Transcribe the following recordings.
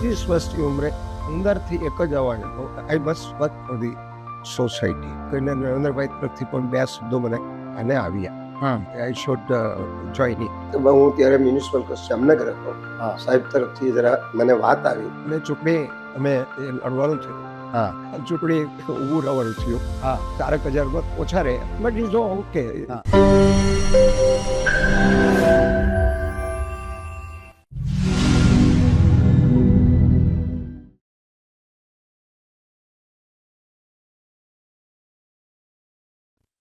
25 વર્ષની ઉંમરે અંદરથી એક જ અવાજ હતો, I must work for the society. કોઈને નરેન્દ્રભાઈ તરફથી પણ 2 શબ્દો મને આને આવ્યા, આઈ શુડ જોઈન ઇટ. હું ત્યારે મ્યુનિસિપલ જામનગર હતો. સાહેબ તરફથી જરા મને વાત આવી અને ચૂંટણી અમે લડવાનું થયું. ચૂંટણી ઊભું રહેવાનું થયું. 4,000 મત ઓછા રહે, but is okay.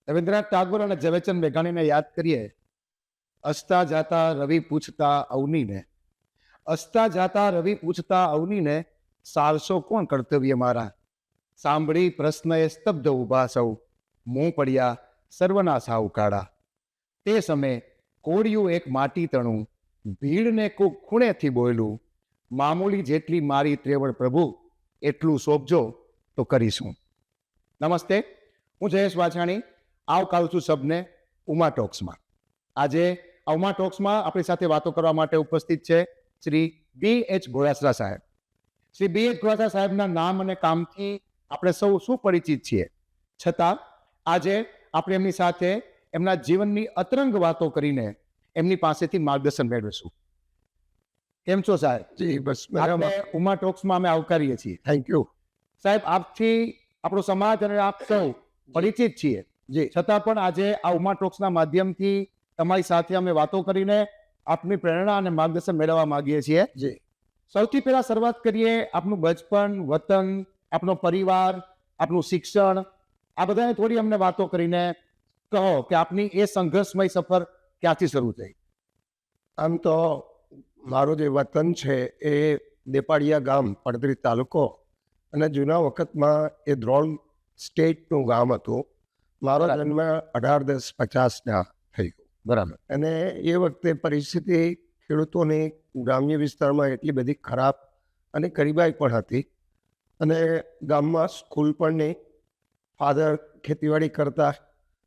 Rabindranath Tagore અને ઝવેરચંદ મેઘાણીને યાદ કરીએ. અસ્તા જાતા રવિ પૂછતા અવનીને, અસ્તા જાતા રવિ પૂછતા અવનીને, સારસો કોણ કર્તવ્ય મારા. સાંભળી પ્રશ્નએ સ્તબ્ધ ઊભા સૌ, મોં પડ્યા સર્વના સાવ કાળા. તે સમયે કોળિયું એક માટી તણું, ભીડને કોક ખૂણેથી બોયલું, મામૂલી જેટલી મારી ત્રેવડ પ્રભુ, એટલું સોંપજો તો કરીશું. નમસ્તે, હું જયેશ વાછાણી આવકારું છું સબને ઉમા ટોક્સમાં. આજે ઉમા ટોક્સમાં આપણી સાથે વાતો કરવા માટે ઉપસ્થિત છે શ્રી B.H. ઘોડાસરા સાહેબ. શ્રી B.H. ઘોડાસરા સાહેબના નામ અને કામથી આપણે સૌ સુપરિચિત છીએ, છતાં આજે આપણે એમની સાથે એમના જીવનની અતરંગ વાતો કરીને એમની પાસેથી માર્ગદર્શન મેળવીશું. કેમ છો સાહેબ? જી બસ આપણે ઉમા ટોક્સમાં અમે આવકારીએ છીએ. થેન્ક યુ સાહેબ, આપથી આપણો સમાજ અને આપ સૌ પરિચિત છીએ, જી. છતાં પણ આજે આ ઉમા ટોક્સના માધ્યમથી તમારી સાથે અમે વાતો કરીને આપની પ્રેરણા અને માર્ગદર્શન મેળવવા માંગીએ છીએ. જી. સૌથી પહેલા શરૂઆત કરીએ આપનું બચપન, વતન, આપનો પરિવાર, આપનું શિક્ષણ, આ બધાને થોડી અમને વાતો કરીને કહો કે આપની એ સંઘર્ષમય સફર ક્યાંથી શરૂ થઈ. આમ તો મારું જે વતન છે એ દેપાડિયા ગામ, પડદરી તાલુકો, અને જૂના વખતમાં એ દ્રોણ સ્ટેટનું ગામ હતું. મારો જન્મ 18-10-50 થઈ ગયો. બરાબર. અને એ વખતે પરિસ્થિતિ ખેડૂતોની ગ્રામ્ય વિસ્તારમાં એટલી બધી ખરાબ અને ગરીબાઈ પણ હતી. અને ગામમાં સ્કૂલ પણ નહીં. ફાધર ખેતીવાડી કરતા.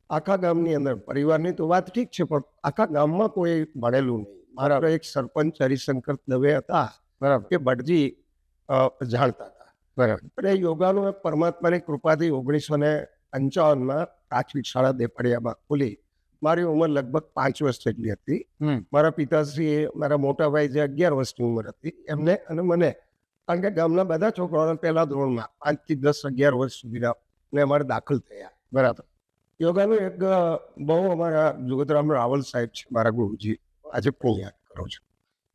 આખા ગામની અંદર પરિવારની તો વાત ઠીક છે, પણ આખા ગામમાં કોઈ ભણેલું નહીં. મારા એક સરપંચ હરિશંકર દવે હતા, બરાબર, કે ભટજી જાણતા હતા. બરાબર. અને યોગાનો પરમાત્માની કૃપાથી 1955માં પ્રાથમિક શાળા દેપાડિયામાં ખુલી. મારી ઉંમર લગભગ 5 વર્ષ જેટલી હતી. મારા પિતાશ્રીએ મારા મોટા ભાઈ જે 11 વર્ષની ઉંમર હતી એમને અને મને, કારણ કે ગામના બધા છોકરાઓને પહેલા ધોરણમાં 5 થી 10, 11 વર્ષ સુધીના ને અમારે દાખલ થયા. બરાબર. યોગાનું એક બહુ અમારા જુગતરામ રાવલ સાહેબ છે, મારા ગુરુજી, આજે પણ યાદ કરું છું,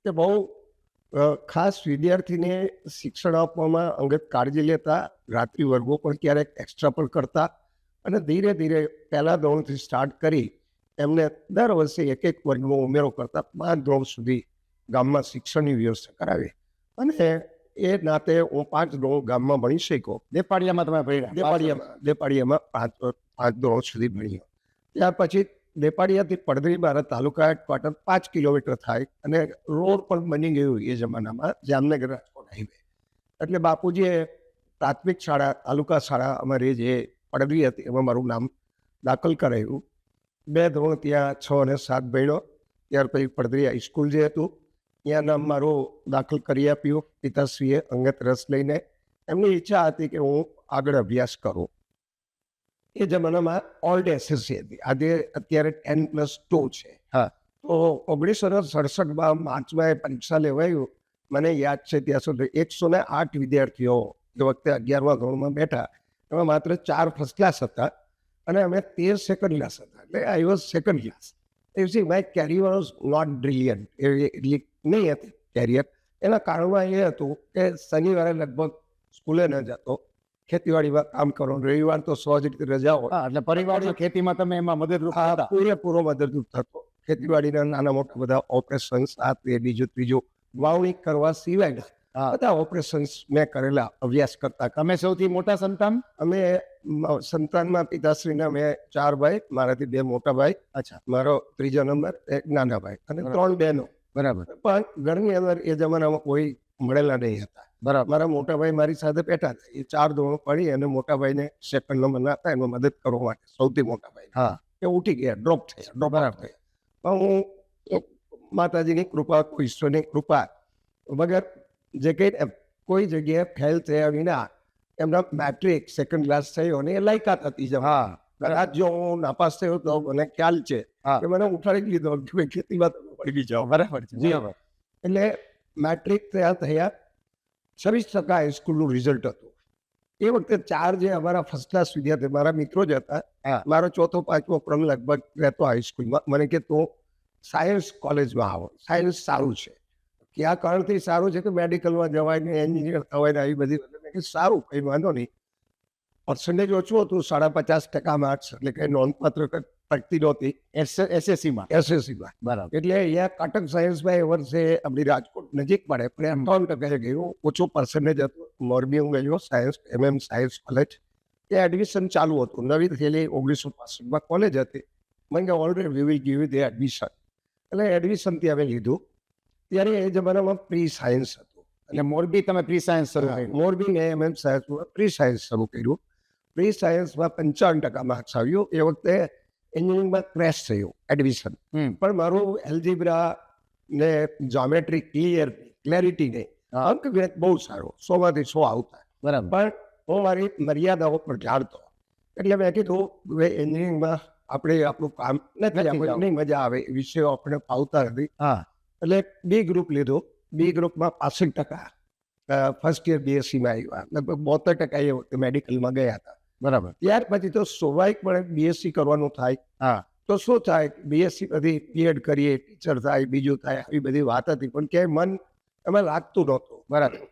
કે બહુ ખાસ વિદ્યાર્થીને શિક્ષણ આપવામાં અંગત કાળજી લેતા. રાત્રિ વર્ગો પણ ક્યારેક એક્સ્ટ્રા પણ કરતા. અને ધીરે ધીરે પહેલા ધોરણથી સ્ટાર્ટ કરી એમને દર વર્ષે એક વર્ગમાં ઉમેરો કરતા 5 ધોરણ સુધી ગામમાં શિક્ષણની વ્યવસ્થા કરાવી. અને એ નાતે હું 5 ધોરણ ગામમાં ભણી શક્યો. દેપાડિયામાં તમે ભણ્યા? દેપાડિયામાં 5 ધોરણ સુધી ભણ્યો. ત્યાર પછી દેપાડિયાથી પડદરી મારા તાલુકા હેડક્વાર્ટર 5 કિલોમીટર થાય, અને રોડ પણ બની ગયું એ જમાનામાં, જામનગર રાજકોટ હાઈવે. એટલે બાપુજીએ પ્રાથમિક શાળા, તાલુકા શાળા અમારી જે પડદરી હતી એમાં મારું નામ દાખલ કરાવ્યું. 2 ધોરણ ત્યાં 6 અને 7 ભણ્યો. ત્યાર પછી પડદરી હાઈસ્કૂલ જે હતું ત્યાં નામ મારું દાખલ કરી આપ્યું પિતાશ્રીએ અંગત રસ લઈને. એમની ઈચ્છા હતી કે હું આગળ અભ્યાસ કરું. એ જમાનામાં ઓલ્ડ એસએસસી હતી, અત્યારે 10+2 છે. તો 1967માં માર્ચમાં પરીક્ષા લેવાયું. મને યાદ છે ત્યાં સુધી 108 વિદ્યાર્થીઓ એ વખતે 11મા ધોરણમાં બેઠા. એમાં માત્ર 4 ફર્સ્ટ ક્લાસ હતા અને અમે 13 સેકન્ડ ક્લાસ હતા. એટલે I was second class. My career was not brilliant, એટલી નહીં હતી કેરિયર. એના કારણમાં એ હતું કે શનિવારે લગભગ સ્કૂલે ન જતો, ખેતીવાડીમાં કામ કરવાનું. રવિવાર તો સહજ રીતે રજા હોય. એટલે પરિવારની ખેતીમાં તમે એમાં મદદરૂપ હતા? પૂરેપૂરો મદદરૂપ થતો. ખેતીવાડીના નાના મોટા બધા ઓપરેશન્સ, આ તે બીજું ત્રીજું, વાવણી કરવા સિવાય બધા ઓપરેશન્સ મેં કરેલા. અભ્યાસ કરતા. તમે સૌથી મોટા સંતાન? અમે સંતાનમાં પિતાશ્રીના મેં 4 ભાઈ, મારાથી 2 મોટા ભાઈ. અચ્છા. મારો ત્રીજો નંબર, એક નાના ભાઈ, અને 3 બહેનો. બરાબર. પણ ઘરની અંદર એ જમાનામાં કોઈ મળેલા નહીં હતા. બરાબર. મારા મોટા ભાઈ મારી સાથે બેઠા હતા. એ 4 ધોરણ પડી અને મોટા ભાઈને સેકન્ડ નંબરના હતા, એમાં મદદ કરવા માટે સૌથી મોટા ભાઈ એ ઉઠી ગયા, ડ્રોપ થયા. પણ હું માતાજીની કૃપા, ઈશ્વરની કૃપા વગર જે કંઈ કોઈ જગ્યાએ ફેલ થયા વિના એમના મેટ્રિક સેકન્ડ ક્લાસ થયો અને એ લાયકાત હતી જ. હા કદાચ જો હું નાપાસ થયો તો મને ખ્યાલ છે હા. કે મને ઉઠાડી લીધો કે ભાઈ ખેતીમાં તમે પડી જાઓ. બરાબર છે બરાબર. એટલે મેટ્રિક થયા 26% હાઈસ્કૂલનું રિઝલ્ટ હતું. એ વખતે 4 જે અમારા ફર્સ્ટ ક્લાસ વિદ્યાર્થી મારા મિત્રો જ હતા. હા. મારો 4થો 5મો ક્રમ લગભગ રહેતો હાઈસ્કૂલમાં. મને કે તું સાયન્સ કોલેજમાં આવો, સાયન્સ સારું છે. કયા કારણથી સારું છે કે મેડિકલમાં જવાય ને એન્જિનિયર થવાય ને આવી બધી. મેં કીધું સારું, કંઈ વાંધો નહીં. પર્સન્ટેજ ઓછું હતું, 50.5% માર્ક્સ, એટલે કંઈ નોંધપાત્ર પ્રગતિ નહોતી એસએસસીમાં. એસએસસીમાં. બરાબર. એટલે અહીંયા કટક સાયન્સમાં એ વર્ષે આપણી રાજકોટ નજીક પડે પણ 58% ગયું. ઓછો પર્સન્ટેજ હતું. મોરબી હું ગયો સાયન્સ સાયન્સ કોલેજ. ત્યાં એડમિશન ચાલુ હતું. નવી થયેલી 1965માં કોલેજ હતી. મને કે already we will give you admission. એટલે એડમિશન ત્યાં મેં લીધું. ત્યારે એ જમાનામાં પ્રી સાયન્સ હતું. એટલે મોરબી તમે પ્રી સાયન્સ શરૂ કર્યું. મોરબી ને સાયન્સમાં પ્રી સાયન્સ શરૂ કર્યું. પ્રી સાયન્સમાં 55% માર્ક્સ આવ્યું. એ વખતે એન્જિનિયરિંગમાં ક્રેશ થયું એડમિશન. પણ મારું એલ્જીબ્રા ને જોમેટ્રી ક્લેરિટી ને અંક ગણિત બહુ સારો, 100માંથી 100 આવતા. બરાબર. પણ હું મારી મર્યાદાઓ પર જાણતો. એટલે મેં કીધું હવે એન્જિનિયરિંગમાં આપણે આપણું કામ નથી, આપણને મજા આવે એ વિષયો આપણે ફાવતા નથી. હા. એટલે બી ગ્રુપ લીધું. બી ગ્રુપમાં 65% ફર્સ્ટ યર બીએસસીમાં આવ્યા. લગભગ 72% એ વખતે મેડિકલમાં ગયા હતા. બરાબર. ત્યાર પછી તો સ્વાભાવિકપણે બીએસસી કરવાનું થાય. હા. તો શું થાય, બીએસસી પછી બીએડ કરીએ, ટીચર થાય, બીજું થાય, આવી બધી વાત હતી. પણ ક્યાંય મન એમાં લાગતું નહોતું. બરાબર.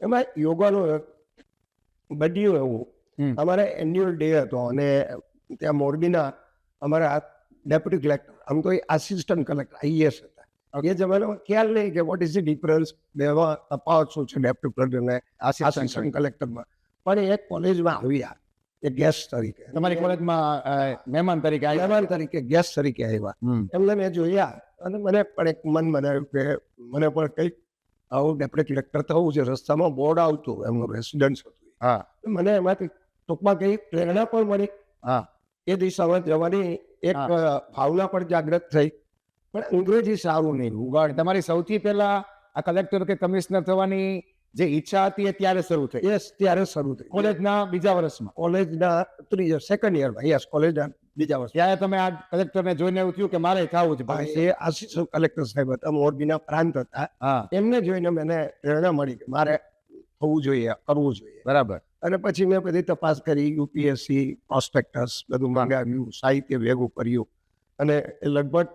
એમાં યોગાનું બન્યું એવું. અમારે એન્યુઅલ ડે હતો અને ત્યાં મોરબીના અમારા ડેપ્યુટી કલેક્ટર, આમ તો આસિસ્ટન્ટ કલેક્ટર આઈએસ હતા. એ જમાનામાં ખ્યાલ નહીં કે વોટ ઇઝ ધ ડિફરન્સ, બેમાં તફાવત શું છે ડેપ્યુટી કલેક્ટર અને આસિસ્ટન્ટ કલેક્ટરમાં. પણ એ કોલેજમાં આવ્યા એ ગેસ્ટ તરીકે. તમારી કોલેજમાં મહેમાન તરીકે આવ્યા. મહેમાન તરીકે ગેસ્ટ તરીકે આવ્યા. એમને મેં જોયા અને મને પણ એક મન બનાવ્યું કે મને પણ કંઈક આવું ડેપ્યુટી કલેક્ટર થવું છે. રસ્તામાં બોર્ડ આવતું, એમનું રેસિડન્સ હતું. હા. મને એમાંથી ટૂંકમાં કંઈ પ્રેરણા પણ મળી. હા. એ દિશામાં જવાની એક ભાવના પણ જાગૃત થઈ. પણ અંગ્રેજી સારું નહીં. ઉગાડ તમારી સૌથી પહેલા આ કલેક્ટર કે કમિશનર થવાની જે ઈચ્છા હતી એ ત્યારે શરૂ થઈ. યસ, ત્યારે શરૂ થઈ. કોલેજના બીજા વર્ષમાં. કોલેજના સેકન્ડ યરમાં. યસ, કોલેજના બીજા વર્ષ. ત્યારે તમે આ કલેક્ટરને જોઈને એવું થયું કે મારે થવું છે ભાઈ. એ આસિસ્ટન્ટ કલેક્ટર સાહેબ હતા, મોરબીના પ્રાંત હતા. હા. એમને જોઈને મને પ્રેરણા મળી કે મારે થવું જોઈએ, કરવું જોઈએ. બરાબર. અને પછી મેં બધી તપાસ કરી, યુપીએસસી, પ્રોસ્પેક્ટસ બધું મંગાવ્યું, સાહિત્ય ભેગું કર્યું. અને એ લગભગ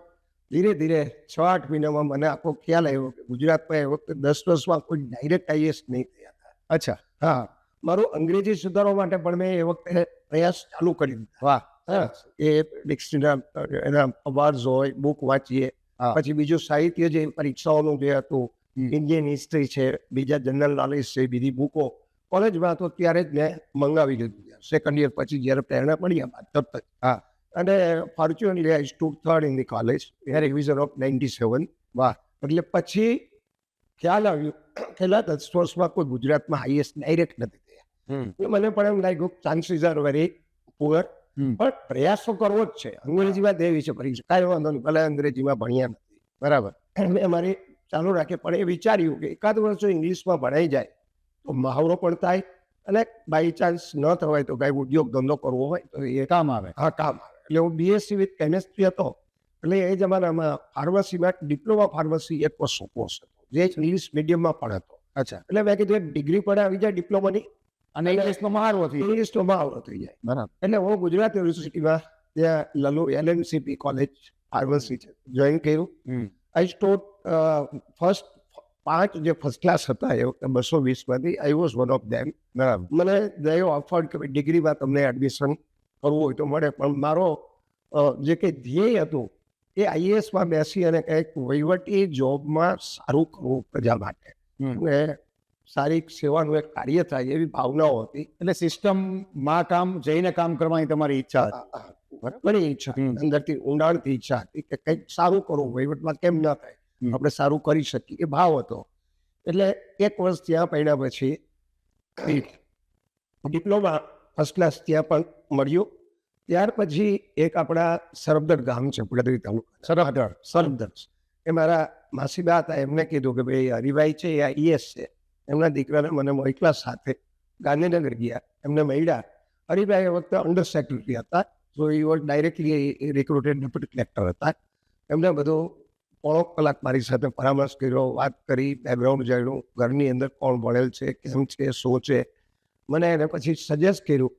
ધીરે ધીરે 6-8 મહિનામાં મને આખો ખ્યાલ આવ્યો કે ગુજરાતમાં એ વખતે 10 વર્ષમાં કોઈ ડાયરેક્ટ આઈએસ નહીં થયા હતા. અચ્છા. હા. મારું અંગ્રેજી સુધારવા માટે પણ મેં એ વખતે પ્રયાસ ચાલુ કરી દીધા. વાહ. હા. એ ડિક્શનરી એના અવાર્ડ હોય, બુક વાંચીએ. હા. પછી બીજું સાહિત્ય જે પરીક્ષાઓનું જે હતું, ઇન્ડિયન હિસ્ટ્રી છે, બીજા જનરલ નોલેજ છે, બીજી બુકો કોલેજમાં તો ત્યારે જ મેં મંગાવી લીધું. સેકન્ડ યર પછી જ્યારે પ્રેરણા પડી તરત જ. હા. અને ફોર્ચ્યુનલી આઈ stood third in the college revision of 97. વાહ. એટલે પછી ખ્યાલ આવ્યું છેલ્લા 10 વર્ષમાં કોઈ ગુજરાતમાં હાઈએસ્ટ ડાયરેક્ટ નથી થયા. મને પણ એમ લાગ્યું ચાન્સીસ આર વેરી પુઅર. પણ પ્રયાસ તો કરવો જ છે. અંગ્રેજીમાં તે વિશે પરીક્ષા કાંઈ વાંધો નહીં, ભલે અંગ્રેજીમાં ભણ્યા નથી. બરાબર. મેં મારી ચાલુ રાખી. પણ એ વિચાર્યું કે એકાદ વર્ષ જો ઇંગ્લિશમાં ભણાઈ જાય તો મહાવરો પણ થાય અને બાય ચાન્સ ન થવાય તો કાંઈ ઉદ્યોગ ધંધો કરવો હોય તો એ કામ આવે. હા, કામ આવે. એટલે હું બીએસસી વિથ કેમેસ્ટ્રી હતો. એટલે એ જમાનામાં ફાર્મસીમાં ડિપ્લોમા ફાર્મસી એક વર્ષનો કોર્સ હતો, જે ઇંગ્લિશ મીડિયમમાં પણ હતો. અચ્છા. એટલે મેં કીધું એક ડિગ્રી પણ આવી જાય ડિપ્લોમાની અને ઇંગ્લિશનો મહારવો થઈ. ઇંગ્લિશનો મહાવરો થઈ જાય. બરાબર. એટલે હું ગુજરાત યુનિવર્સિટીમાં ત્યાં લલો LNCP કોલેજ ફાર્મસી છે જોઈન કર્યું. આઈ સ્ટોર ફર્સ્ટ 5 જે ફર્સ્ટ ક્લાસ હતા એ વખતે 220માંથી I was one of them. બરાબર. મને દયો ઓફર્ડ કે ડિગ્રીમાં તમને એડમિશન કરવું હોય તો મળે. પણ મારો જે કંઈ ધ્યેય હતું એ આઈએએસમાં બેસી અને કંઈક વહીવટી જોબમાં સારું કરવું પ્રજા માટે, અને સારી સેવાનું એક કાર્ય થાય એવી ભાવનાઓ હતી. એટલે સિસ્ટમમાં કામ જઈને કામ કરવાની તમારી ઈચ્છા હતી. ઘણી ઈચ્છા અંદરથી ઊંડાણથી ઈચ્છા હતી કે કંઈક સારું કરવું, વહીવટમાં કેમ ના થાય, આપણે સારું કરી શકીએ એ ભાવ હતો. એટલે 1 વર્ષ ત્યાં પડ્યા પછી ડિપ્લોમા ફર્સ્ટ ક્લાસ ત્યાં પણ મળ્યું. ત્યાર પછી એક આપણા સરબદર ગામ છે પડદરી તાલુકા, સરબદર. એ મારા માસીબા હતા, એમને કીધું કે ભાઈ હરિભાઈ છે એ આઈએસ છે, એમના દીકરાને મને મોકલા સાથે ગાંધીનગર ગયા, એમને મળ્યા. હરિભાઈ એ વખતે અંડર સેક્રેટરી હતા, સો એ વોઝ ડાયરેક્ટલી રિક્રુટેડ ડેપ્યુટી કલેક્ટર હતા. એમને બધું પોણો કલાક મારી સાથે પરામર્શ કર્યો, વાત કરી, બેકગ્રાઉન્ડ જાણ્યું, ઘરની અંદર કોણ ભણેલ છે, કેમ છે, શું છે. મને એને પછી સજેસ્ટ કર્યું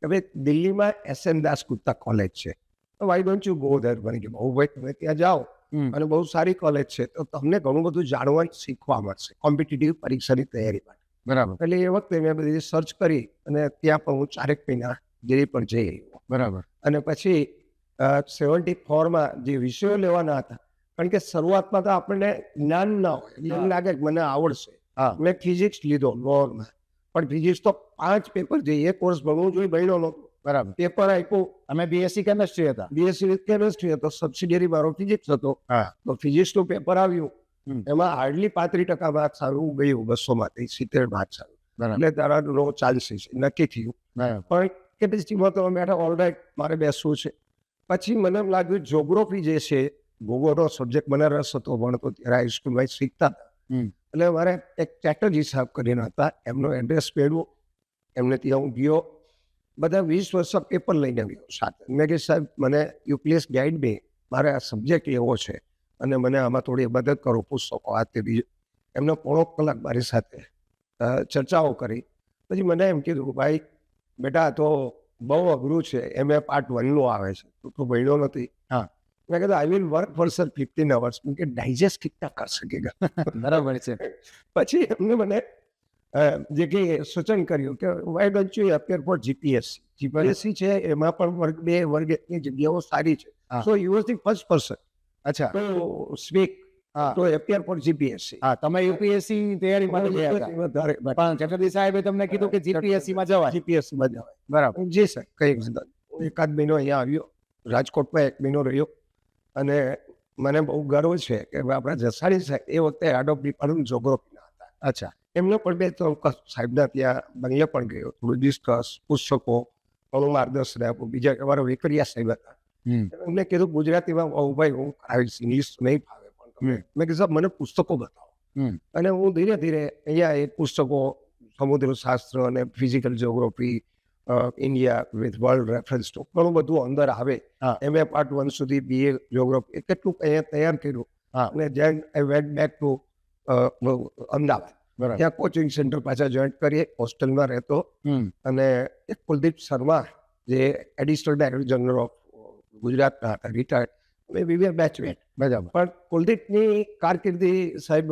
કે ભાઈ દિલ્હીમાં SN દાસગુપ્તા કોલેજ છે, Y don't you go there. મને કે બહુ ભાઈ તમે ત્યાં જાઓ અને બહુ સારી કોલેજ છે, તો તમને ઘણું બધું જાણવા શીખવા મળશે કોમ્પિટિટિવ પરીક્ષાની તૈયારી માટે. બરાબર એટલે એ વખતે મેં બધી સર્ચ કરી અને ત્યાં પણ હું 4 મહિના દિલ્હી પણ જઈ આવ્યો. બરાબર અને પછી 74માં જે વિષયો લેવાના હતા, કારણ કે શરૂઆતમાં તો આપણને જ્ઞાન ના હોય, એટલે એમ લાગે કે મને આવડશે. હા. મેં ફિઝિક્સ લીધો લોમાં, પણ ફિઝિક્સ તો 5 પેપર જે એ કોર્સ ભણવું જોઈએ ભણ્યો નહોતો. બરાબર પેપર આપ્યું, અમે BSc કેમેસ્ટ્રી હતા. BSc વિથ કેમેસ્ટ્રી હતો, સબસિડિયરી મારો ફિઝિક્સ હતો. હા. તો ફિઝિક્સનું પેપર આવ્યું, હમ. એમાં હાર્ડલી 35% માર્ક્સ આવ્યું, ગયું 200માંથી 70 માર્ક્સ આવ્યું. બરાબર એટલે તારા નો ચાન્સીસ નક્કી થયું. બરાબર પણ કેપેસિટીમાં તો બેઠા ઓલરાઈટ મારે બેસવું છે. પછી મને એમ લાગ્યું જ્યોગ્રાફી જે છે, ભૂગોળનો સબ્જેક્ટ મને રસ હતો, ભણતો ત્યારે હાઈસ્કૂલમાં શીખતા હતા. હમ. એટલે મારે એક ચેટર્જી સાહેબ કરીને હતા, એમનો એડ્રેસ મેળવ્યો, એમને ત્યાં હું ગયો, બધા 20 વર્ષ પેપર લઈને આવ્યો સાથે. મેં કહ્યું સાહેબ મને યુ પ્લીઝ ગાઈડ મી, મારે આ સબ્જેક્ટ એવો છે અને મને આમાં થોડી મદદ કરો, પુસ્તકો આ તે બીજું. એમનો પોણો કલાક મારી સાથે ચર્ચાઓ કરી. પછી મને એમ કીધું ભાઈ બેટા આ તો બહુ અઘરું છે, MA પાર્ટ 1નું આવે છે, તું ભણ્યો નથી. હા. મેં કીધું I will work four sir 15 hours, કે ડાયજેસ્ટ કિतना कर सकेगा. બરાબર છે. પછી એમને મને જે કે સૂચન કર્યું કે why don't you appear for GPSC છે, એમાં પણ વર્ગ 2 વર્ગ 1ની જગ્યાઓ સારી છે. હા. So you was the first person અચ્છા ટુ સ્પીક હા ટુ અપિયર ફોર GPSC. હા તમે UPSC ની તૈયારી માટે ગયા હતા, વધારે પણ ચટર્જી સાહેબે તમને કીધું કે GPSC માં જવાય. GPSC માં જવાય. બરાબર જી સર, કઈ વાંધો નહીં. હું એકાદ મહિનો અહીંયા આવ્યો, રાજકોટમાં 1 મહિનો રહ્યો, અને મને બહુ ગર્વ છે કે આપણા જસાણી સાહેબ એ વખતે હેડ ઓફ ડિપાર્ટમેન્ટ જોગ્રાફીના હતા. અચ્છા એમને પણ 2-3 સાહેબના ત્યાં બંગલે પણ ગયો, થોડું ડિસ્કસ, પુસ્તકો, ઘણું માર્ગદર્શન આપ્યું. બીજા અમારા વેકરિયા સાહેબ હતા, હમ. એમને કીધું ગુજરાતીમાં ભાઈ હું કરાવીશ, ઇંગ્લિશ નહીં ફાવે પણ તમે. મેં કીધું સાહેબ મને પુસ્તકો બતાવો. હમ. અને હું ધીરે ધીરે અહીંયા એ પુસ્તકો, સમુદ્રશાસ્ત્ર અને physical geography, India with world reference to, ઘણું બધું અંદર આવે. હા. MA પાર્ટ 1 સુધી BA જ્યોગ્રાફી કેટલું અહીંયા તૈયાર કર્યું. હા. અને than I went back to Ahmedabad. બરાબર ત્યાં કોચિંગ સેન્ટર પાછા જોઈન્ટ કરીએ, હોસ્ટેલમાં રહેતો. હમ. અને એક કુલદીપ શર્મા જે એડિશનલ ડાયરેક્ટર જનરલ ઓફ ગુજરાતના હતા, રિટાયર્ડ, અમે વિવે બેચમેટ. બરાબર પણ કુલદીપની કારકિર્દી સાહેબ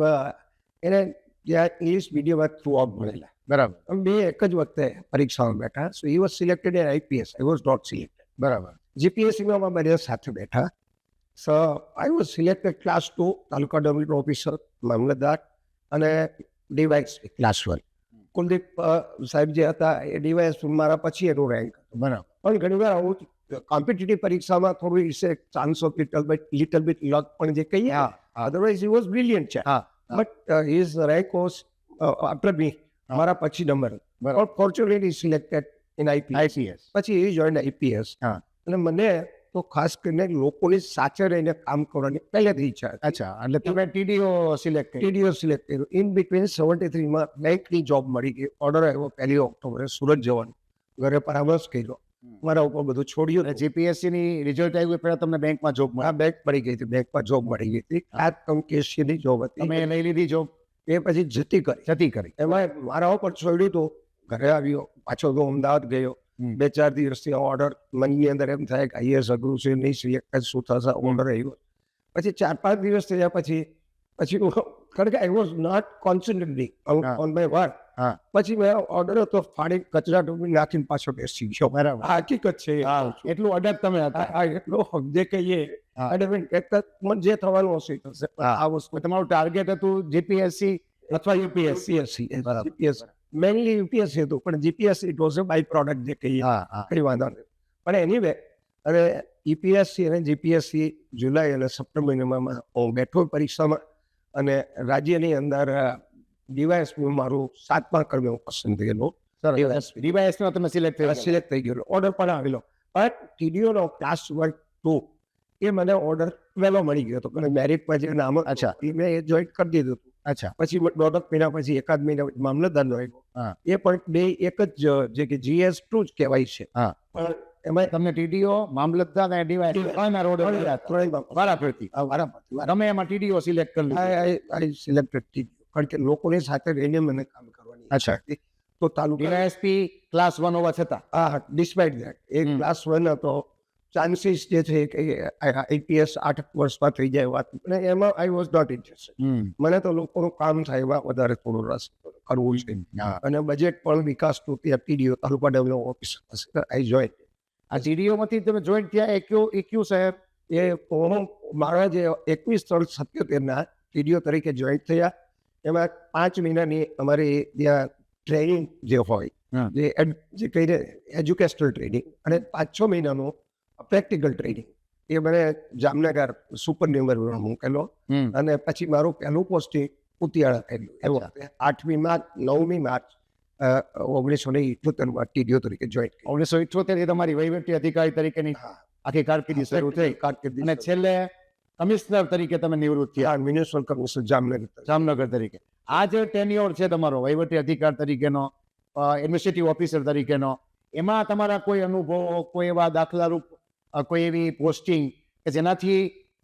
એને ત્યાં ઇંગ્લિશ મીડિયમમાં થ્રુ આઉટ ભણેલા. બરાબર અમે બે એક જ વખતે પરીક્ષામાં બેઠા. સો he was selected in IPS, I was not selected. બરાબર GPSCમાં અમે બંને સાથે બેઠા. સો I was selected class 2 taluka development officer મામલતદાર, અને ડીવાયસ ક્લાસ 1. કુલદીપ સાહેબ જે હતા એ ડીવાયસ મારા પછી એનું રેન્ક. બરાબર પણ ઘણીવાર આવું કોમ્પિટિટિવ પરીક્ષામાં થોડું ઇસે ચાન્સ ઓફ લિટલ બિટ લક પણ જે કહીએ, હા અધરવાઇઝ હી વોઝ બ્રિલિયન્ટ છે. હા but his rank was after મી, મારા પછી નંબર. બરાબર પણ ફોર્ચ્યુનેટલી સિલેક્ટેડ ઇન IPS. પછી એ જોઈન IPS. હા. અને મને તો ખાસ કરીને લોકોની સાથે રહીને કામ કરવાની પહેલેથી ઈચ્છા હતી. અચ્છા એટલે તમે TDO સિલેક્ટ કરી. TDO સિલેક્ટ કર્યું. ઇન બિટવીન 73માં બેંકની જોબ મળી ગઈ. ઓર્ડર આવ્યો 1 ઓક્ટોબરે સુરત જવાનું. ઘરે પરામર્શ કર્યો, મારા ઉપર બધું છોડ્યું. એટલે GPSC ની રિઝલ્ટ આવ્યું પહેલા તમને બેંકમાં જોબ આ બેંક મળી ગઈ હતી, બેંકમાં જોબ મળી ગઈ હતી. આ કેશિયરની જોબ હતી. તમે લઈ લીધી જોબ, એ પછી જતી કરી. જતી કરી. એમાં મારા ઉપર છોડ્યું હતું. ઘરે આવ્યો, પાછો તો અમદાવાદ ગયો. 2-4 દિવસથી ઓર્ડર મનની અંદર એમ થાય કે IAS અઘરું છે, નહીં સિલેક્ટ શું થશે. ઓર્ડર આવ્યો. પછી 4-5 દિવસ થયા પછી હું, કારણ કે I was not કોન્સન્ટ્રેટિંગ on my work. હા પછી મેં ઓર્ડર હતો ફાડી કચરા ટોપી નાખીને પાછો બેસી ગયો. બરાબર આ હકીકત છે. એટલું અડગ તમે હતા. આ એટલો જે કહીએ હા. મને જે થવાનું હશે એ થશે. હા. આ વસ્તુ તમારું ટાર્ગેટ હતું GPSC અથવા UPSC. GPSC મેઇનલી UPSC હતું, પણ GPSC it was a by product જે કહીએ, હા હા કઈ વાંધો નહીં. પણ એનીવે, અને EPSC અને GPSC જુલાઈ અને સપ્ટેમ્બર મહિનામાં હું બેઠો પરીક્ષામાં, અને રાજ્યની અંદર ડીવાયએસ મારું 7મા ક્રમે હું પસંદ થયેલો. DYS માં તમે સિલેક્ટ થયા. સિલેક્ટ થઈ ગયેલો, ઓર્ડર પણ આવેલો. પણ TDO નો ક્લાસ 1 2 એ મને ઓર્ડર વહેલો મળી ગયો હતો, કારણ મેરિટમાં જે નામ હતું, અચ્છા. એ મેં એ જોઈન કરી દીધું હતું. અચ્છા. પછી દોઢ મહિના પછી એકાદ મહિના પછી મામલતદારનો આવ્યો. હા. એ પણ બે એક જ જે કે GS2 જ કહેવાય છે. હા. પણ એમાં તમને TDO, મામલતદાર અને DY ત્રણેયના રોડ મળ્યા હતા. ત્રણેયમાં વારાફરતી. વારાફરતી. તમે એમાં TDO સિલેક્ટ કરી લીધું. I selected TDO. કારણ કે લોકોની સાથે રહીને મને કામ કરવાની ઈચ્છા હતી. તો તાલુકા DYSP ક્લાસ 1 હોવા છતાં. Despite that A hmm. Class 1 હતો. ચાન્સીસ જે છે કે IPS 8 વર્ષમાં થઈ જાય વાત, અને એમાં આઈ વોઝ નોટ ઇન્ટરેસ્ટેડ. મને તો લોકોનું કામ થાય એમાં વધારે થોડો રસ કરવું છે. હા. અને બજેટ પણ વિકાસનું ત્યાં TDO તાલુકા ડેવલપ ઓફિસર આઈ જોઈન. આ TDO માંથી તમે જોઈન થયા EQ સાહેબ. એ હું મારા જે 21/3/77 TDO તરીકે જોઈન થયા. એમાં 5 મહિનાની અમારી ત્યાં ટ્રેનિંગ જે હોય, હા. જે કહીને એજ્યુકેશનલ ટ્રેનિંગ, અને 5-6 મહિનાનું પ્રેક્ટિકલ ટ્રેનિંગ, એ મને જામનગર સુપરન્યુમરમાં મૂકેલો. અને પછી મારું પહેલું પોસ્ટિંગ ઉતિયાળા થયેલું. એવું અચ્છા. 8મી માર્ચ 9મી માર્ચ 1978 TDO તરીકે જોઈન. 1978 એ તમારી વહીવટી અધિકારી તરીકેની આખી કારકિર્દી શરૂ થઈ કારકિર્દી અને છેલ્લે કમિશનર તરીકે તમે નિવૃત્ત થયા મ્યુનિસિપલ કમિશનર જામનગર. જામનગર તરીકે. આ જે ટેન્યોર છે તમારો વહીવટી અધિકાર તરીકેનો, એડમિનિસ્ટ્રેટિવ ઓફિસર તરીકેનો, એમાં તમારા કોઈ અનુભવો, કોઈ એવા દાખલારૂપ કોઈ એવી પોસ્ટિંગ કે જેનાથી